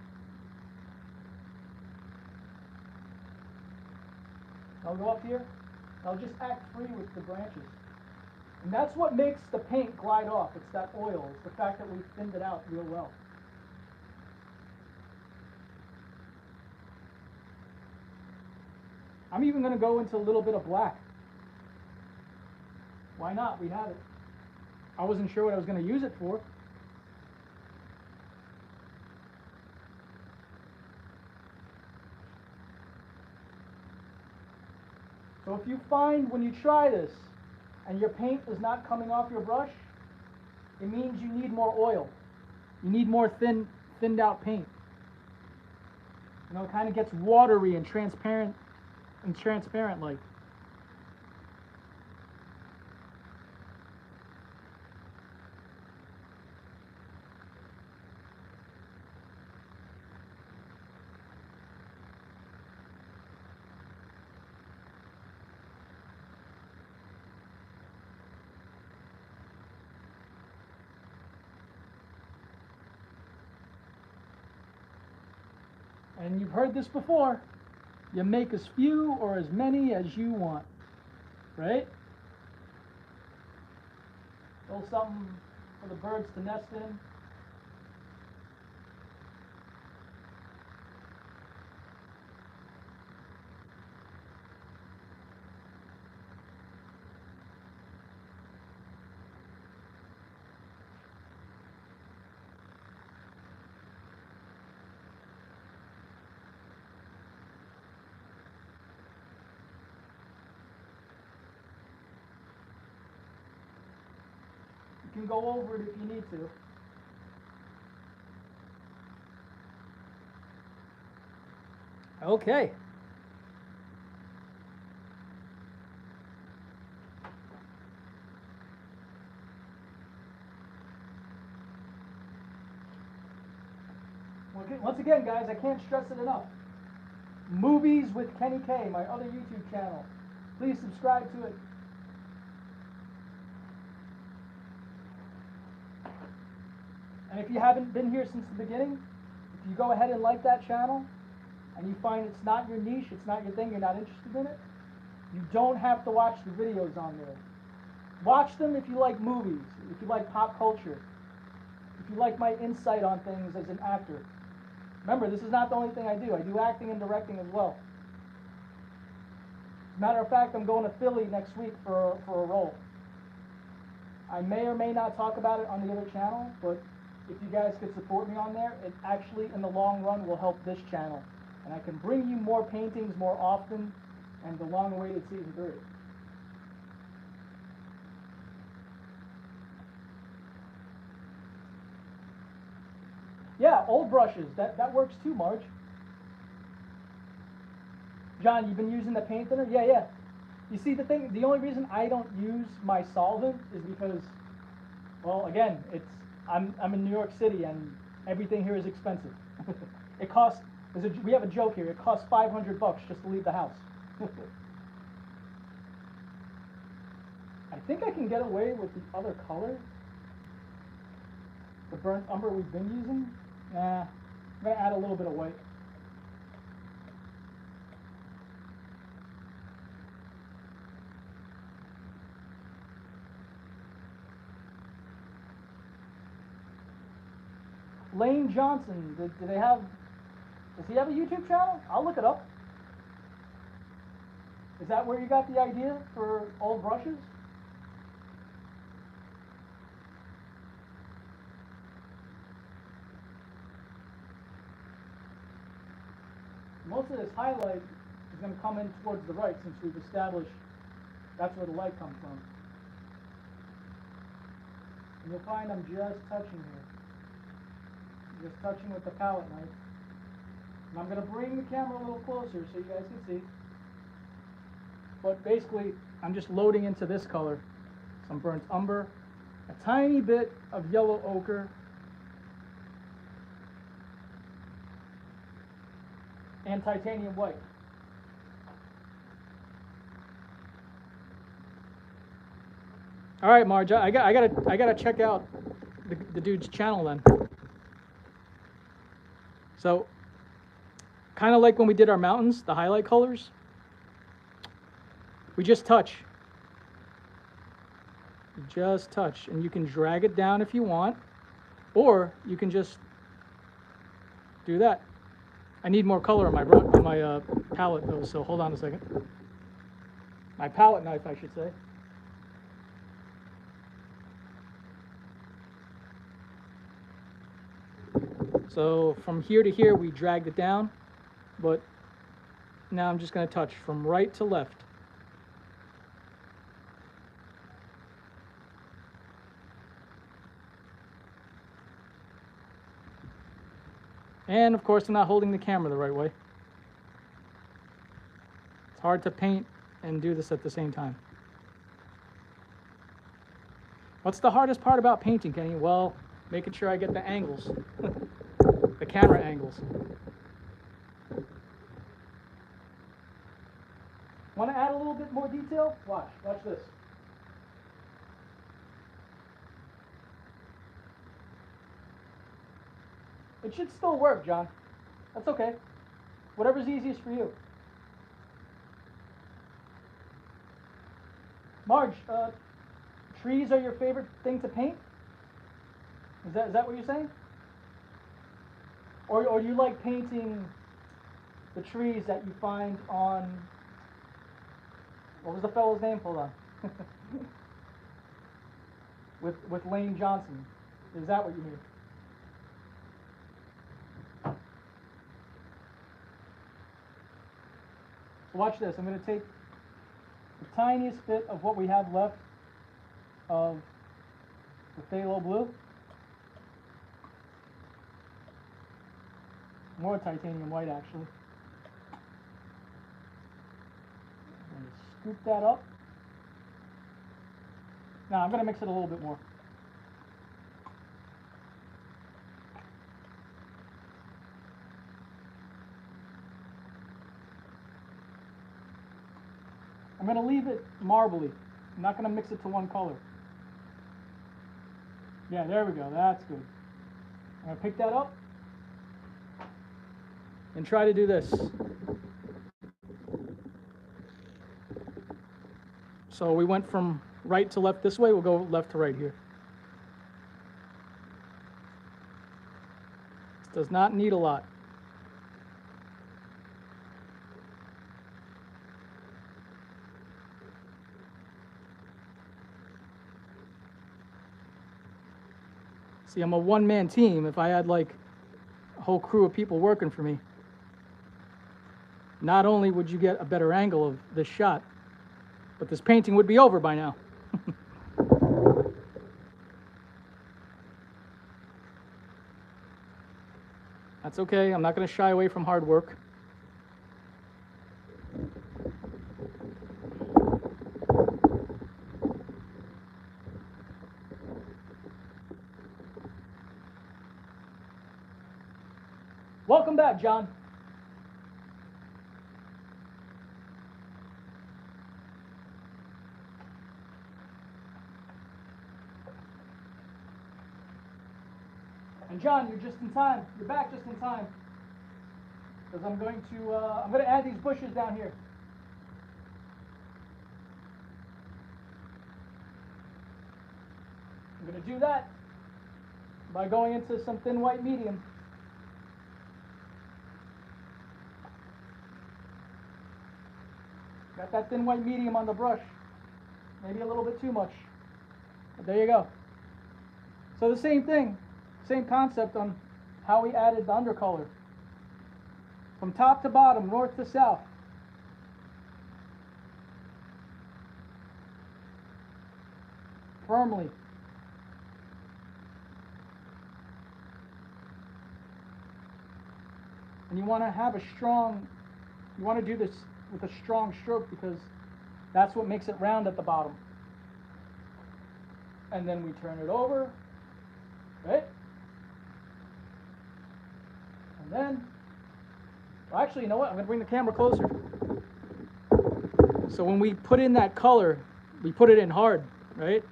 I'll go up here. I'll just act free with the branches. And that's what makes the paint glide off. It's that oil. It's the fact that we thinned it out real well. I'm even going to go into a little bit of black. Why not? We have it. I wasn't sure what I was going to use it for. So if you find when you try this and your paint is not coming off your brush, it means you need more oil. You need more thinned out paint. You know, it kind of gets watery and transparent like. And you've heard this before, you make as few or as many as you want, right? A little something for the birds to nest in. You can go over it if you need to. Okay. Once again, guys, I can't stress it enough. Movies with Kenny K, my other YouTube channel. Please subscribe to it. And if you haven't been here since the beginning, if you go ahead and like that channel, and you find it's not your niche, it's not your thing, you're not interested in it, you don't have to watch the videos on there. Watch them if you like movies, if you like pop culture, if you like my insight on things as an actor. Remember, this is not the only thing I do. I do acting and directing as well. As a matter of fact, I'm going to Philly next week for a role. I may or may not talk about it on the other channel, but if you guys could support me on there, it actually, in the long run, will help this channel. And I can bring you more paintings more often, and the long-awaited season 3. Yeah, old brushes, that works too, Marge. John, you've been using the paint thinner? Yeah. You see, the only reason I don't use my solvent is because, well, again, I'm in New York City and everything here is expensive. It costs, we have a joke here, it costs $500 just to leave the house. I think I can get away with the other color, the burnt umber we've been using. Nah, I'm gonna add a little bit of white. Lane Johnson, does he have a YouTube channel? I'll look it up. Is that where you got the idea for old brushes? Most of this highlight is going to come in towards the right since we've established that's where the light comes from. And you'll find I'm just touching here. Just touching with the palette knife. And I'm going to bring the camera a little closer so you guys can see. But basically, I'm just loading into this color. Some burnt umber, a tiny bit of yellow ochre, and titanium white. All right, Marge, I gotta check out the dude's channel then. So, kind of like when we did our mountains, the highlight colors, we just touch. Just touch, and you can drag it down if you want, or you can just do that. I need more color on my palette though, so hold on a second. My palette knife, I should say. So from here to here, we dragged it down, but now I'm just going to touch from right to left. And of course, I'm not holding the camera the right way. It's hard to paint and do this at the same time. What's the hardest part about painting, Kenny? Well, making sure I get the angles, the camera angles. Want to add a little bit more detail? Watch this. It should still work, John. That's okay. Whatever's easiest for you. Marge, trees are your favorite thing to paint? Is that what you're saying? Or you like painting the trees that you find on, what was the fellow's name? Hold on. with Lane Johnson. Is that what you mean? Watch this. I'm going to take the tiniest bit of what we have left of the phthalo blue. More titanium white, actually. I'm going to scoop that up. Now I'm going to mix it a little bit more. I'm going to leave it marbly. I'm not going to mix it to one color. Yeah, there we go. That's good. I'm going to pick that up. and try to do this. So we went from right to left this way, we'll go left to right here. This does not need a lot. See, I'm a one-man team. If I had like a whole crew of people working for me, not only would you get a better angle of this shot, but this painting would be over by now. That's okay. I'm not going to shy away from hard work. Welcome back, John. And John, you're just in time. You're back just in time. Because I'm going to add these bushes down here. I'm going to do that by going into some thin white medium. Got that thin white medium on the brush. Maybe a little bit too much. But there you go. So the same thing, same concept on how we added the undercolor. From top to bottom, north to south. Firmly. And you want to have a strong, you want to do this with a strong stroke because that's what makes it round at the bottom. And then we turn it over, right? And then, well, actually, you know what? I'm going to bring the camera closer. So when we put in that color, we put it in hard, right?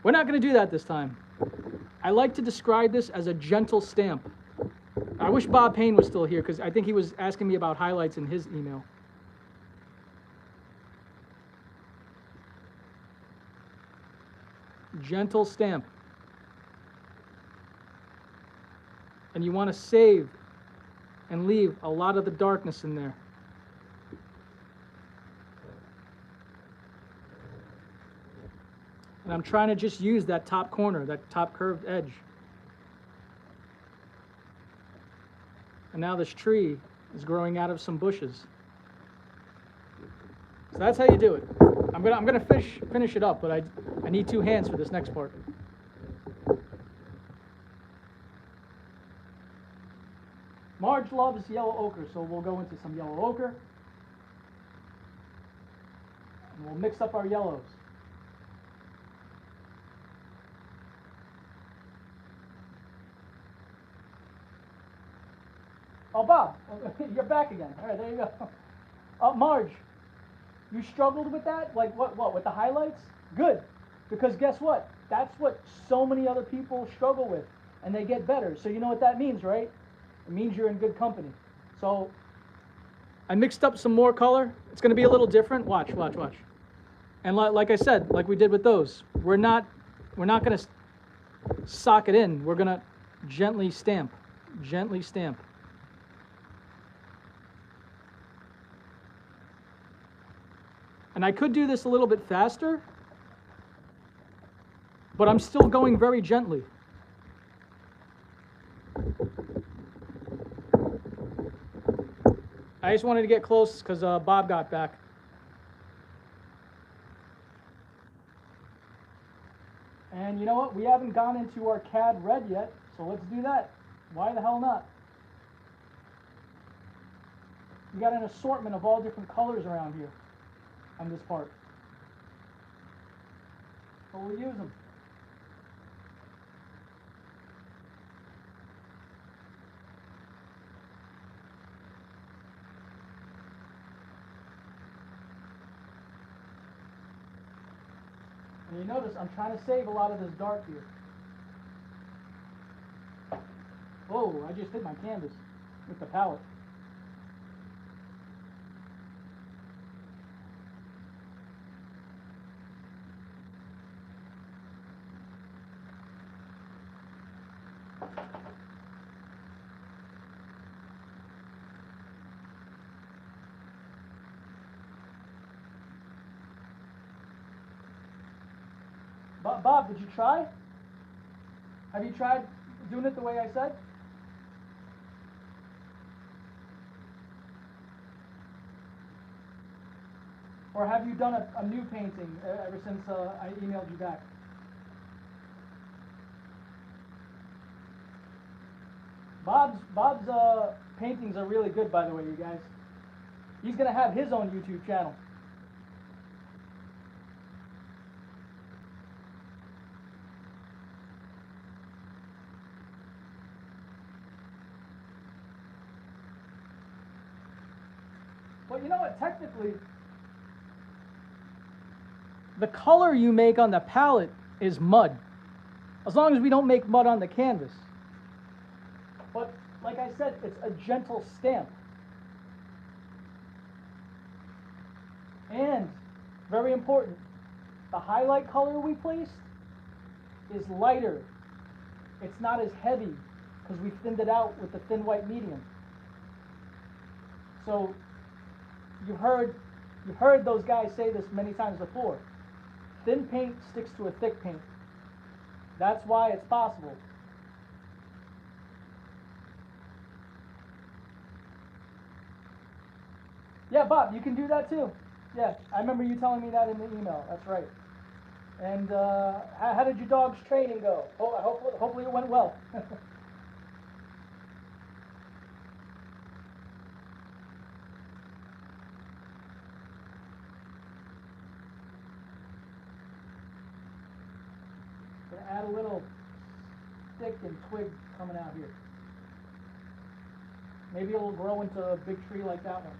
We're not going to do that this time. I like to describe this as a gentle stamp. I wish Bob Payne was still here because I think he was asking me about highlights in his email. Gentle stamp. And you want to save and leave a lot of the darkness in there. And I'm trying to just use that top corner, that top curved edge. And now this tree is growing out of some bushes. So that's how you do it. I'm gonna finish it up, but I need two hands for this next part. Marge loves yellow ochre, so we'll go into some yellow ochre. And we'll mix up our yellows. Oh, Bob, you're back again. All right, there you go. Marge, you struggled with that? Like what, with the highlights? Good, because guess what? That's what so many other people struggle with, and they get better. So you know what that means, right? It means you're in good company. So I mixed up some more color. It's going to be a little different. Watch. And like I said, like we did with those, we're not going to sock it in. We're going to gently stamp. And I could do this a little bit faster, but I'm still going very gently. I just wanted to get close because Bob got back. And you know what? We haven't gone into our CAD red yet, so let's do that. Why the hell not? We got an assortment of all different colors around here on this part. So we'll use them. And you notice I'm trying to save a lot of this dark here. Whoa, I just hit my canvas with the palette. Bob, did you try? Have you tried doing it the way I said? Or have you done a new painting ever since I emailed you back? Bob's paintings are really good, by the way, you guys. He's gonna have his own YouTube channel. Well, you know what? Technically, the color you make on the palette is mud, as long as we don't make mud on the canvas. But like I said, it's a gentle stamp. And, very important, the highlight color we placed is lighter. It's not as heavy because we thinned it out with the thin white medium. So you've heard those guys say this many times before. Thin paint sticks to a thick paint. That's why it's possible. Yeah, Bob, you can do that too. Yeah, I remember you telling me that in the email. That's right. And how did your dog's training go? Hopefully it went well. Gonna add a little stick and twig coming out here. Maybe it'll grow into a big tree like that one.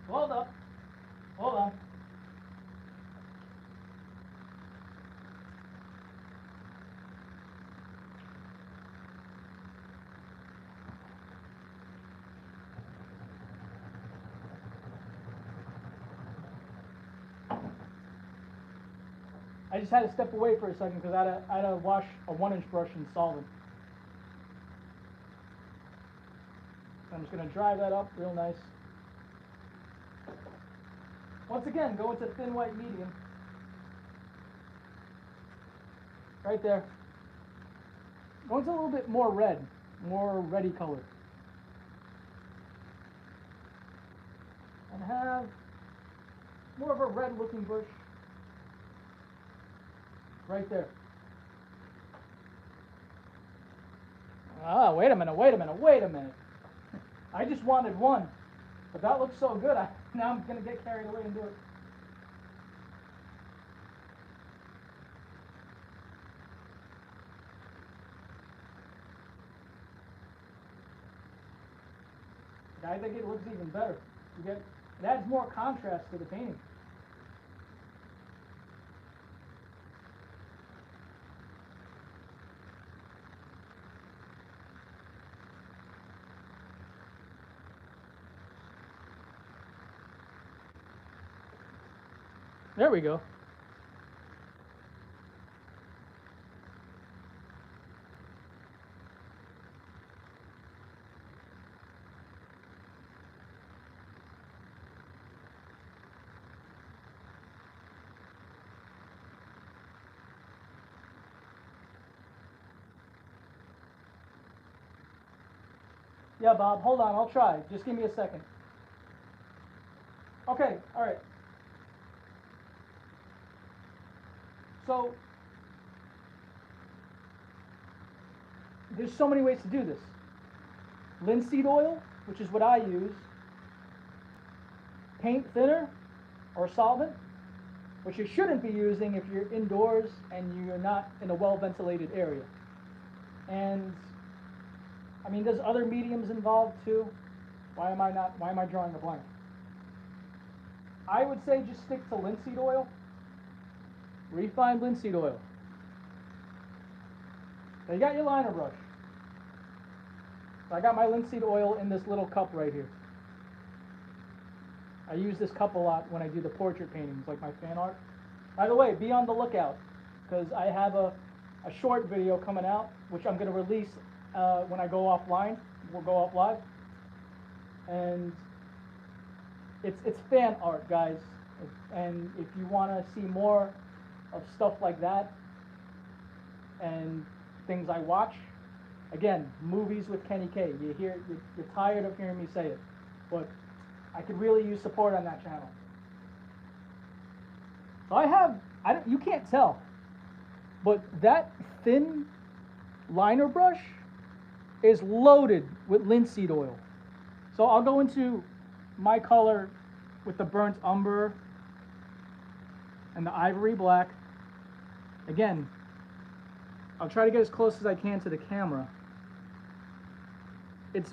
Hold up. Hold on. I just had to step away for a second because I had to wash a 1-inch brush in solvent. I'm just going to dry that up real nice. Once again, go into thin white medium. Right there. Go into a little bit more red, more reddy color. And have more of a red looking bush right there. Ah, wait a minute. I just wanted one, but that looks so good, now I'm going to get carried away and do it. I think it looks even better. It adds more contrast to the painting. There we go. Yeah, Bob, hold on, I'll try. Just give me a second. Okay, all right. So, there's so many ways to do this. Linseed oil, which is what I use, paint thinner or solvent, which you shouldn't be using if you're indoors and you're not in a well-ventilated area. And I mean, there's other mediums involved too. Why am I drawing a blank? I would say just stick to linseed oil. refined linseed oil. Now you got your liner brush. So I got my linseed oil in this little cup right here. I use this cup a lot when I do the portrait paintings, like my fan art. By the way, be on the lookout, because I have a short video coming out, which I'm going to release when I go offline. We'll go off live. And it's fan art, guys. And if you want to see more of stuff like that and things I watch, again, movies with Kenny K. You're tired of hearing me say it, but I could really use support on that channel. So you can't tell, but that thin liner brush is loaded with linseed oil. So I'll go into my color with the burnt umber and the ivory black. Again, I'll try to get as close as I can to the camera.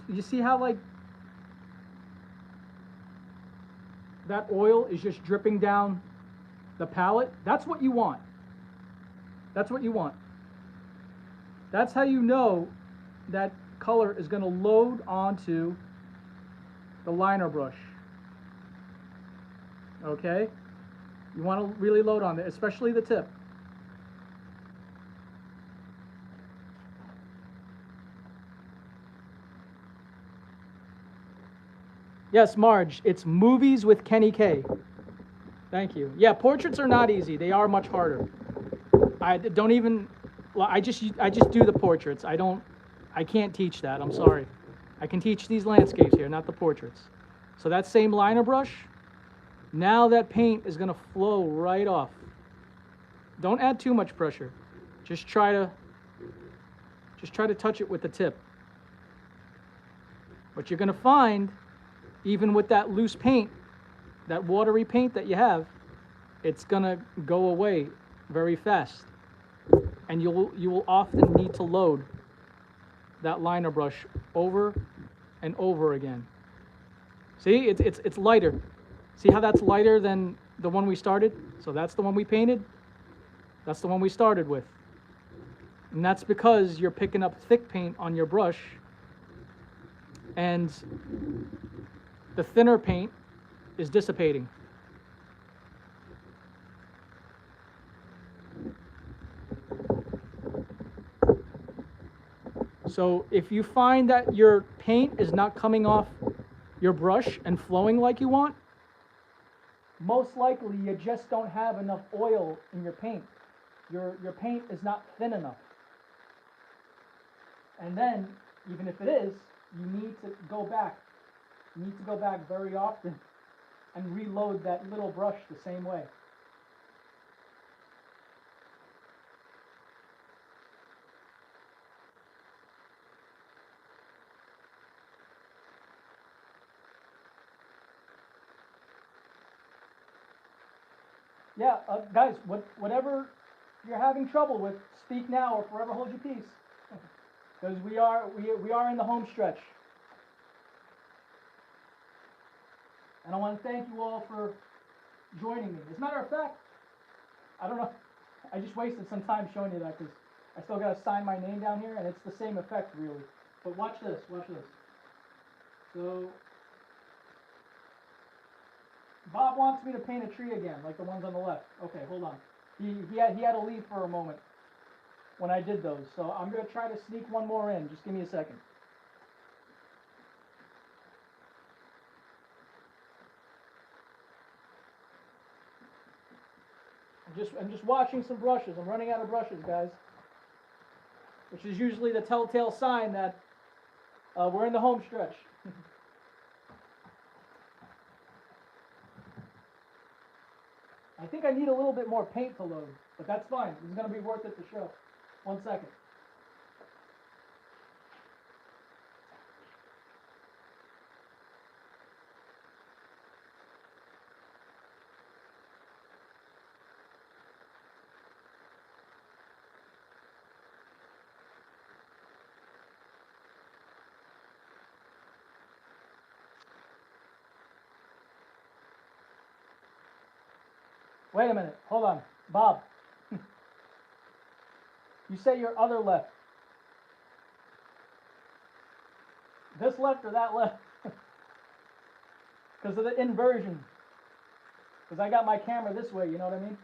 You see how like that oil is just dripping down the palette? That's what you want. That's what you want. That's how you know that color is going to load onto the liner brush. Okay? You want to really load on it, especially the tip. Yes, Marge, it's movies with Kenny K. Thank you. Yeah, portraits are not easy. They are much harder. I just do the portraits. I can't teach that. I'm sorry. I can teach these landscapes here, not the portraits. So that same liner brush, now that paint is going to flow right off. Don't add too much pressure. Just try to touch it with the tip. What you're going to find, even with that loose paint, that watery paint that you have, it's going to go away very fast. And you will often need to load that liner brush over and over again. See, it's lighter. See how that's lighter than the one we started? So that's the one we painted. That's the one we started with. And that's because you're picking up thick paint on your brush, and the thinner paint is dissipating. So if you find that your paint is not coming off your brush and flowing like you want, most likely you just don't have enough oil in your paint. Your paint is not thin enough. And then, even if it is, you need to go back. You need to go back very often and reload that little brush the same way. Yeah, guys, whatever you're having trouble with, speak now or forever hold your peace. Because we are in the home stretch. And I want to thank you all for joining me. As a matter of fact, I don't know, I just wasted some time showing you that because I still got to sign my name down here, and it's the same effect, really. But watch this, watch this. So, Bob wants me to paint a tree again, like the ones on the left. Okay, hold on. He had to leave for a moment when I did those. So I'm going to try to sneak one more in. Just give me a second. I'm just washing some brushes. I'm running out of brushes, guys. Which is usually the telltale sign that we're in the home stretch. I think I need a little bit more paint to load, but that's fine. This is going to be worth it to show. 1 second. Wait a minute. Hold on. Bob, You say your other left. This left or that left? Because of the inversion. Because I got my camera this way, you know what I mean?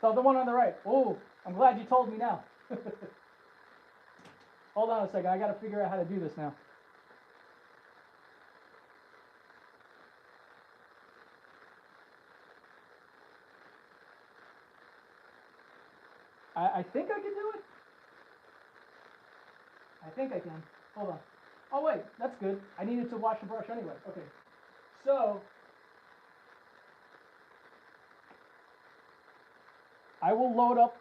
So the one on the right. Oh, I'm glad you told me now. Hold on a second. I got to figure out how to do this now. I think I can do it. I think I can. Hold on. Oh wait, that's good. I needed to wash the brush anyway. Okay. So I will load up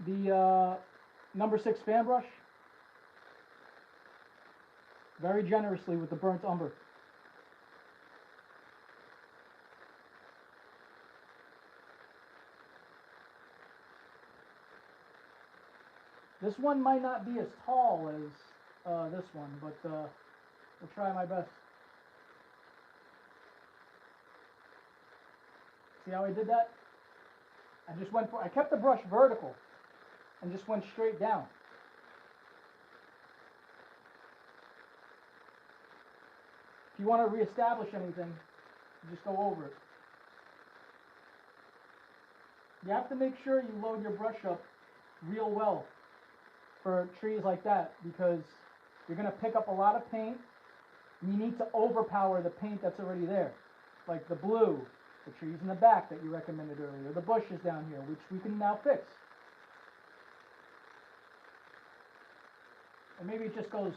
the number 6 fan brush very generously with the burnt umber. This one might not be as tall as this one, but I'll try my best. See how I did that? I kept the brush vertical and just went straight down. If you want to reestablish anything, you just go over it. You have to make sure you load your brush up real well for trees like that, because you're going to pick up a lot of paint and you need to overpower the paint that's already there, like the blue, the trees in the back that you recommended earlier, the bushes down here, which we can now fix. And maybe it just goes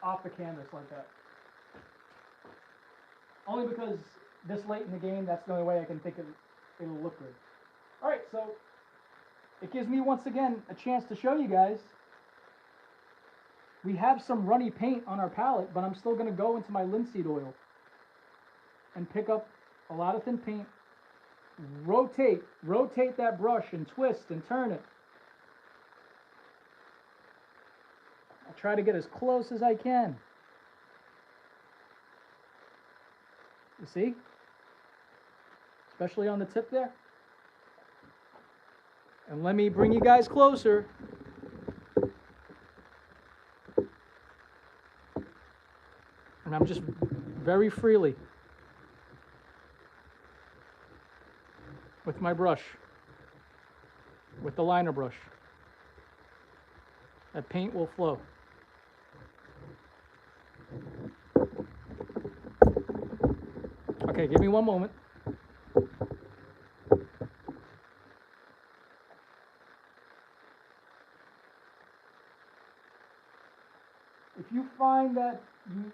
off the canvas like that. Only because this late in the game, that's the only way I can think it'll look good. Alright, so it gives me once again a chance to show you guys. We have some runny paint on our palette, but I'm still going to go into my linseed oil and pick up a lot of thin paint, rotate that brush and twist and turn it. I'll try to get as close as I can. You see? Especially on the tip there. And let me bring you guys closer. And I'm just very freely with my brush, with the liner brush. That paint will flow. Okay, give me one moment. If you find that you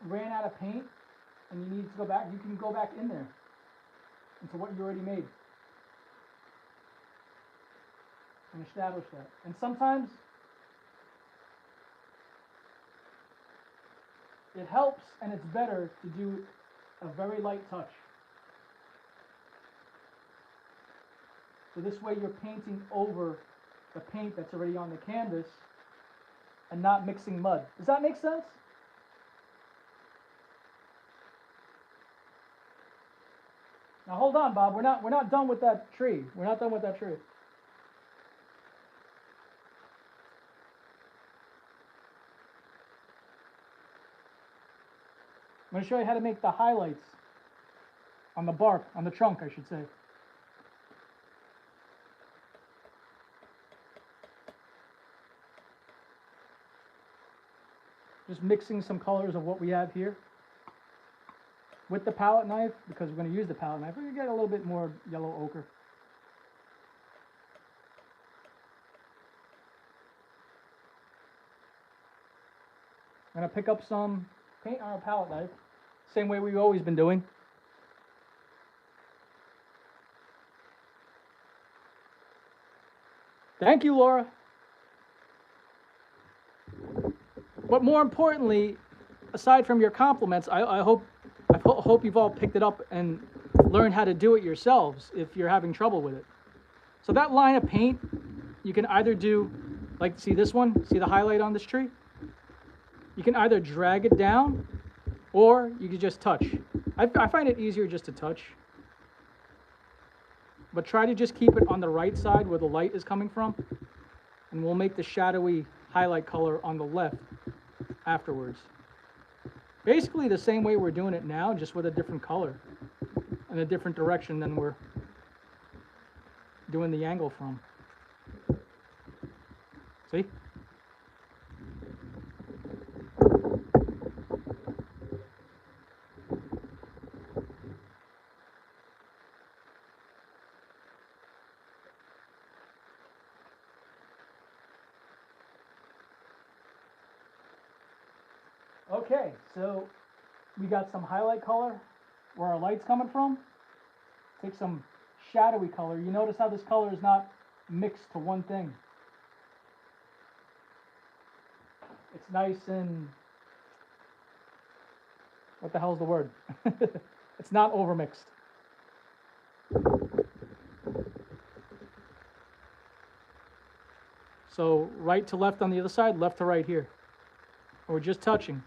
ran out of paint and you need to go back, you can go back in there into what you already made and establish that. And sometimes it helps and it's better to do a very light touch. So this way you're painting over the paint that's already on the canvas and not mixing mud. Does that make sense? Now hold on, Bob. We're not done with that tree. We're not done with that tree. I'm going to show you how to make the highlights on the bark, on the trunk, I should say. Just mixing some colors of what we have here with the palette knife, because we're going to use the palette knife. We're going to get a little bit more yellow ochre. I'm going to pick up some paint on our palette knife, same way we've always been doing. Thank you, Laura. But more importantly, aside from your compliments, I hope you've all picked it up and learned how to do it yourselves if you're having trouble with it. So that line of paint, you can either do, like, see this one? See the highlight on this tree? You can either drag it down or you can just touch. I find it easier just to touch. But try to just keep it on the right side where the light is coming from. And we'll make the shadowy highlight color on the left afterwards. Basically the same way we're doing it now, just with a different color and a different direction than we're doing the angle from. See? Okay, so we got some highlight color where our light's coming from. Take some shadowy color. You notice how this color is not mixed to one thing. It's nice and, what the hell's the word? It's not overmixed. So right to left on the other side, left to right here. And we're just touching.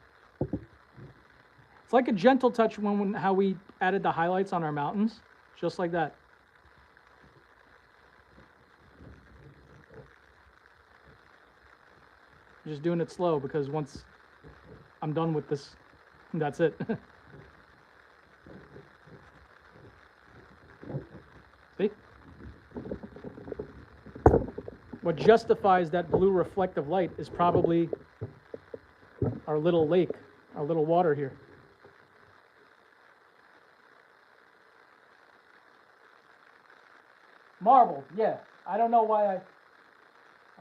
It's like a gentle touch when how we added the highlights on our mountains, just like that. I'm just doing it slow because once I'm done with this, that's it. See? What justifies that blue reflective light is probably our little lake, our little water here. Marble, yeah. I don't know why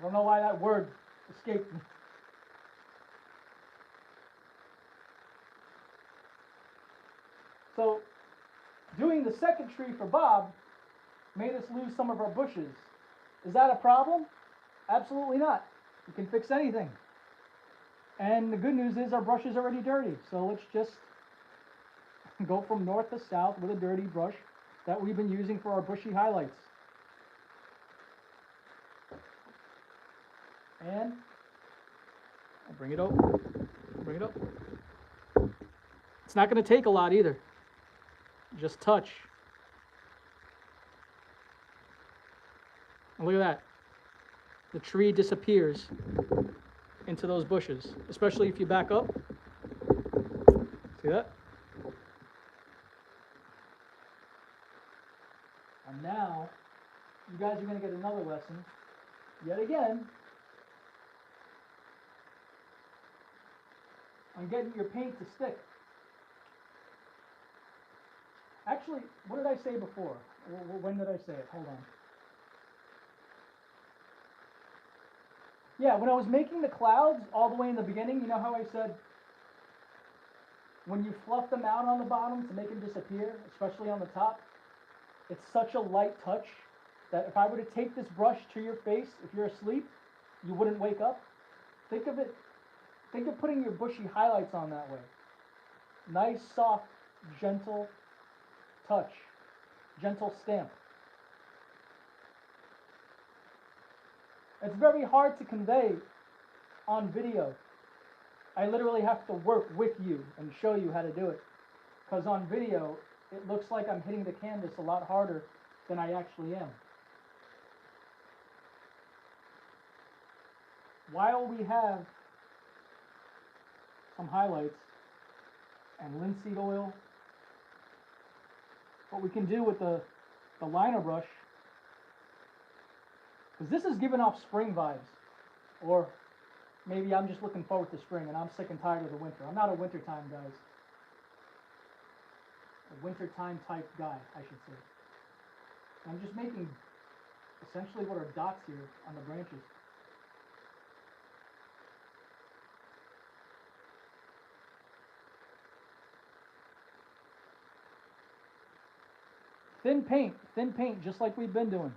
that word escaped me. So, doing the second tree for Bob made us lose some of our bushes. Is that a problem? Absolutely not. You can fix anything. And the good news is our brush is already dirty. So let's just go from north to south with a dirty brush that we've been using for our bushy highlights. And I'll bring it up. Bring it up. It's not going to take a lot either. Just touch. And look at that. The tree disappears into those bushes, especially if you back up. See that? And now, you guys are going to get another lesson, yet again, on getting your paint to stick. Actually, what did I say before? When did I say it? Hold on. Yeah, when I was making the clouds all the way in the beginning, you know how I said when you fluff them out on the bottom to make them disappear, especially on the top, it's such a light touch that if I were to take this brush to your face, if you're asleep, you wouldn't wake up. Think of putting your bushy highlights on that way. Nice, soft, gentle touch, gentle stamp. It's very hard to convey on video. I literally have to work with you and show you how to do it. Because on video, it looks like I'm hitting the canvas a lot harder than I actually am. While we have some highlights and linseed oil, what we can do with the liner brush, because this is giving off spring vibes, or maybe I'm just looking forward to spring and I'm sick and tired of the winter. I'm not a wintertime guy. A wintertime type guy, I should say. I'm just making essentially what are dots here on the branches. Thin paint, just like we've been doing.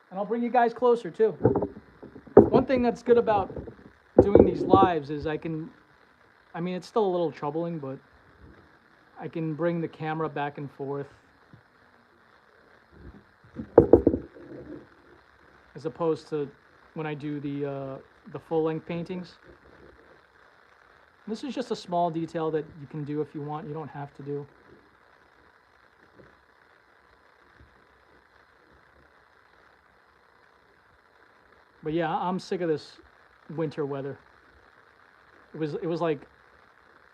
And I'll bring you guys closer too. One thing that's good about doing these lives is I mean, it's still a little troubling, but I can bring the camera back and forth as opposed to when I do the full-length paintings. This is just a small detail that you can do if you want. You don't have to do. But yeah, I'm sick of this winter weather. It was like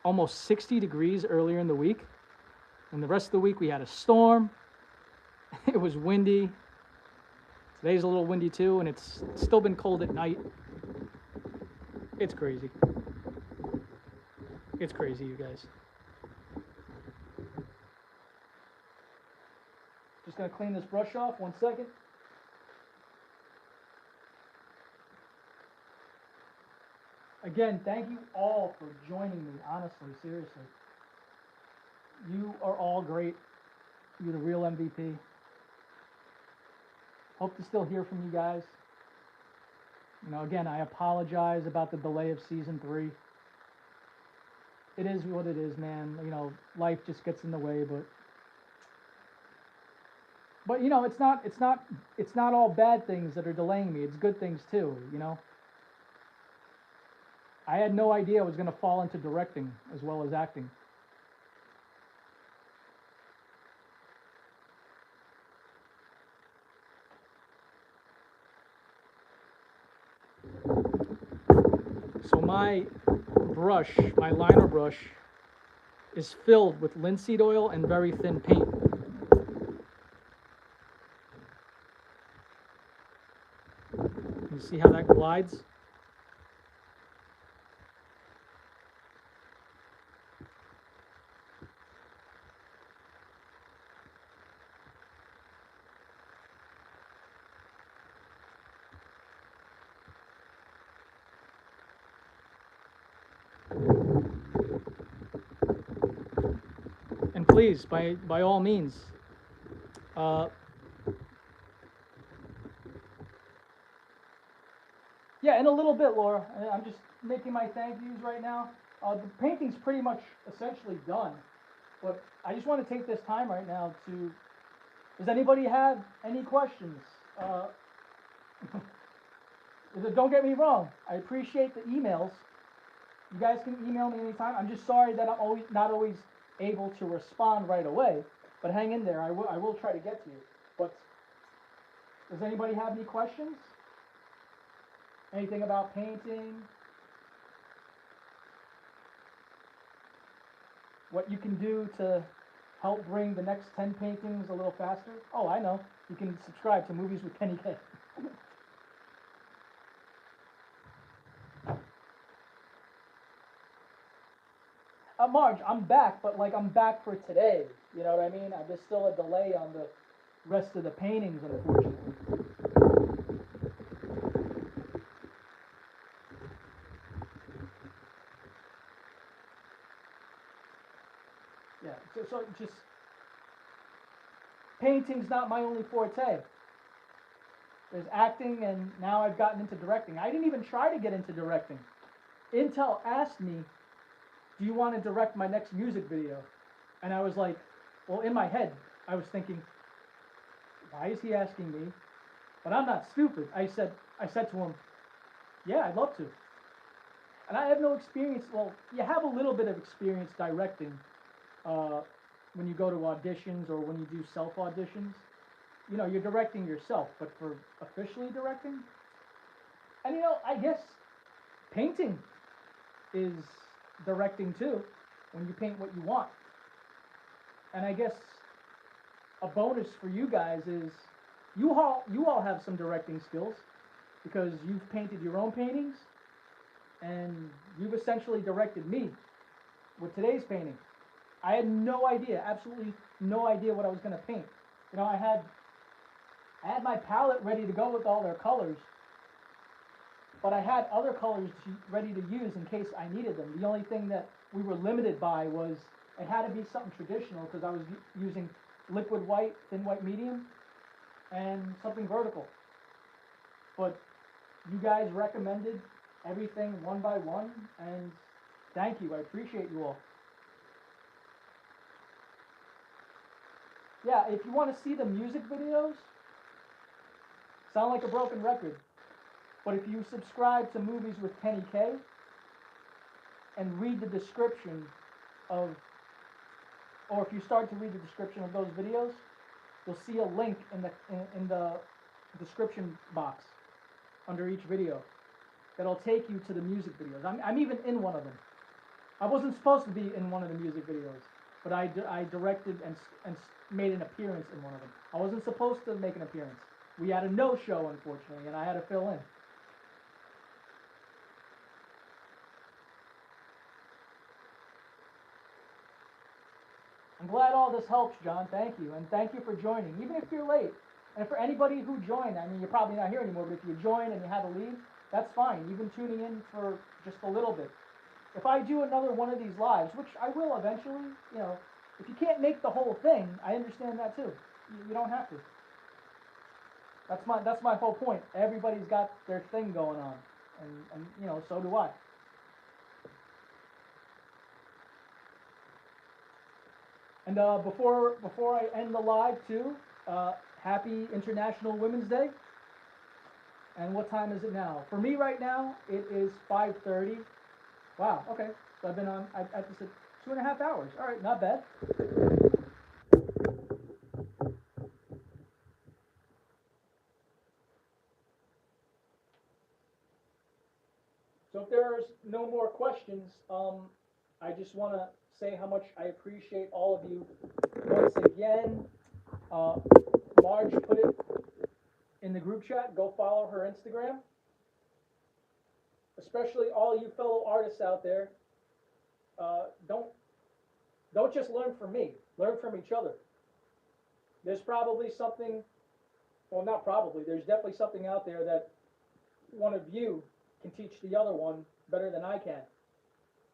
almost 60 degrees earlier in the week, and the rest of the week we had a storm. It was windy. Today's a little windy too, and it's still been cold at night. It's crazy. It's crazy, you guys. Just gonna clean this brush off, 1 second. Again, thank you all for joining me, honestly, seriously. You are all great. You're the real MVP. Hope to still hear from you guys. You know, again, I apologize about the delay of season 3. It is what it is, man. You know, life just gets in the way, but you know, it's not all bad things that are delaying me. It's good things too, you know. I had no idea I was going to fall into directing as well as acting. So my brush, my liner brush, is filled with linseed oil and very thin paint. You see how that glides? And please, by all means, yeah, in a little bit, Laura. I'm just making my thank yous right now. The painting's pretty much essentially done, but I just want to take this time right now to. Does anybody have any questions? Don't get me wrong. I appreciate the emails. You guys can email me anytime. I'm just sorry that I'm not always able to respond right away. But hang in there. I will try to get to you. But does anybody have any questions? Anything about painting? What you can do to help bring the next 10 paintings a little faster? Oh, I know. You can subscribe to Movies with Kenny K. Marge, I'm back, but like I'm back for today. You know what I mean? There's still a delay on the rest of the paintings, unfortunately. Yeah, so just painting's not my only forte. There's acting, and now I've gotten into directing. I didn't even try to get into directing. Intel asked me, do you want to direct my next music video? And I was like, well, in my head, I was thinking, why is he asking me? But I'm not stupid. I said to him, yeah, I'd love to. And I have no experience. Well, you have a little bit of experience directing when you go to auditions or when you do self auditions. You know, you're directing yourself, but for officially directing, and you know, I guess painting is directing too, when you paint what you want. And I guess a bonus for you guys is you all have some directing skills because you've painted your own paintings and you've essentially directed me with today's painting. I had no idea, absolutely no idea what I was going to paint. You know, I had my palette ready to go with all their colors, but I had other colors ready to use in case I needed them. The only thing that we were limited by was it had to be something traditional because I was using liquid white, thin white medium, and something vertical. But you guys recommended everything one by one, and thank you. I appreciate you all. Yeah, if you want to see the music videos, sound like a broken record. But if you subscribe to Movies with Kenny K, and read the description of, or if you start to read the description of those videos, you'll see a link in the description box under each video that'll take you to the music videos. I'm even in one of them. I wasn't supposed to be in one of the music videos, but I directed and made an appearance in one of them. I wasn't supposed to make an appearance. We had a no-show, unfortunately, and I had to fill in. I'm glad all this helps, John. Thank you, and thank you for joining, even if you're late. And for anybody who joined, I mean, you're probably not here anymore, but if you joined and you had to leave, that's fine. Even tuning in for just a little bit. If I do another one of these lives, which I will eventually, you know, if you can't make the whole thing, I understand that too. You don't have to. That's my whole point. Everybody's got their thing going on, and you know, so do I. And before I end the live too, happy International Women's Day. And what time is it now? For me right now, it is 5:30. Wow, okay. So I've been on, I just said 2.5 hours. All right, not bad. So if there's no more questions, I just want to say how much I appreciate all of you once again. Marge put it in the group chat. Go follow her Instagram. Especially all you fellow artists out there. Don't just learn from me. Learn from each other. There's probably something, well, not probably, there's definitely something out there that one of you can teach the other one better than I can.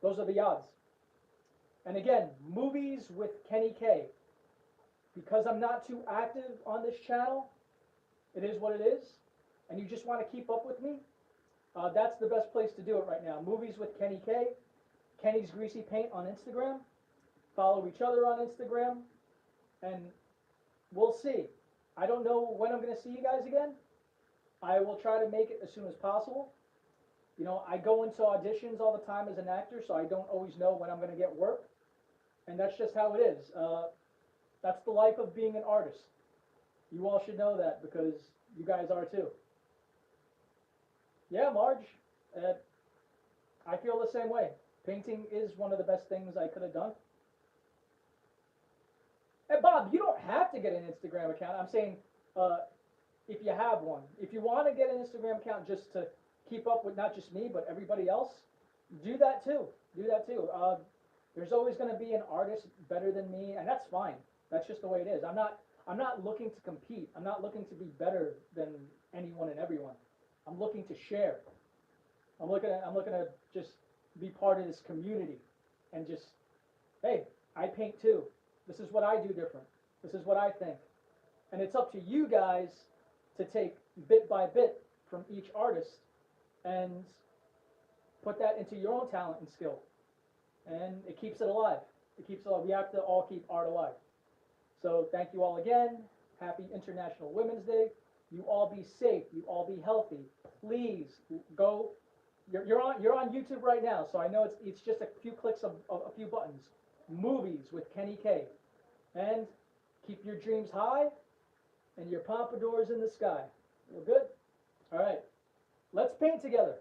Those are the odds. And again, movies with Kenny K. Because I'm not too active on this channel, it is what it is, and you just want to keep up with me, that's the best place to do it right now. Movies with Kenny K, Kenny's Greasy Paint on Instagram. Follow each other on Instagram, and we'll see. I don't know when I'm going to see you guys again. I will try to make it as soon as possible. You know, I go into auditions all the time as an actor, so I don't always know when I'm going to get work, and that's just how it is. That's the life of being an artist. You all should know that because you guys are too. Yeah, Marge, I feel the same way. Painting is one of the best things I could have done. Hey, Bob, you don't have to get an Instagram account. I'm saying if you have one. If you want to get an Instagram account just to keep up with not just me, but everybody else, do that too. Do that too. There's always going to be an artist better than me, and that's fine. That's just the way it is. I'm not looking to compete. I'm not looking to be better than anyone and everyone. I'm looking to share. I'm looking to just be part of this community and just, hey, I paint too. This is what I do different. This is what I think. And it's up to you guys to take bit by bit from each artist and put that into your own talent and skill. And it keeps it alive. It keeps it alive. We have to all keep art alive. So thank you all again. Happy International Women's Day. You all be safe. You all be healthy. Please go. You're on YouTube right now, so I know it's just a few clicks of a few buttons. Movies with Kenny K. And keep your dreams high and your pompadours in the sky. We're good? All right. Let's paint together.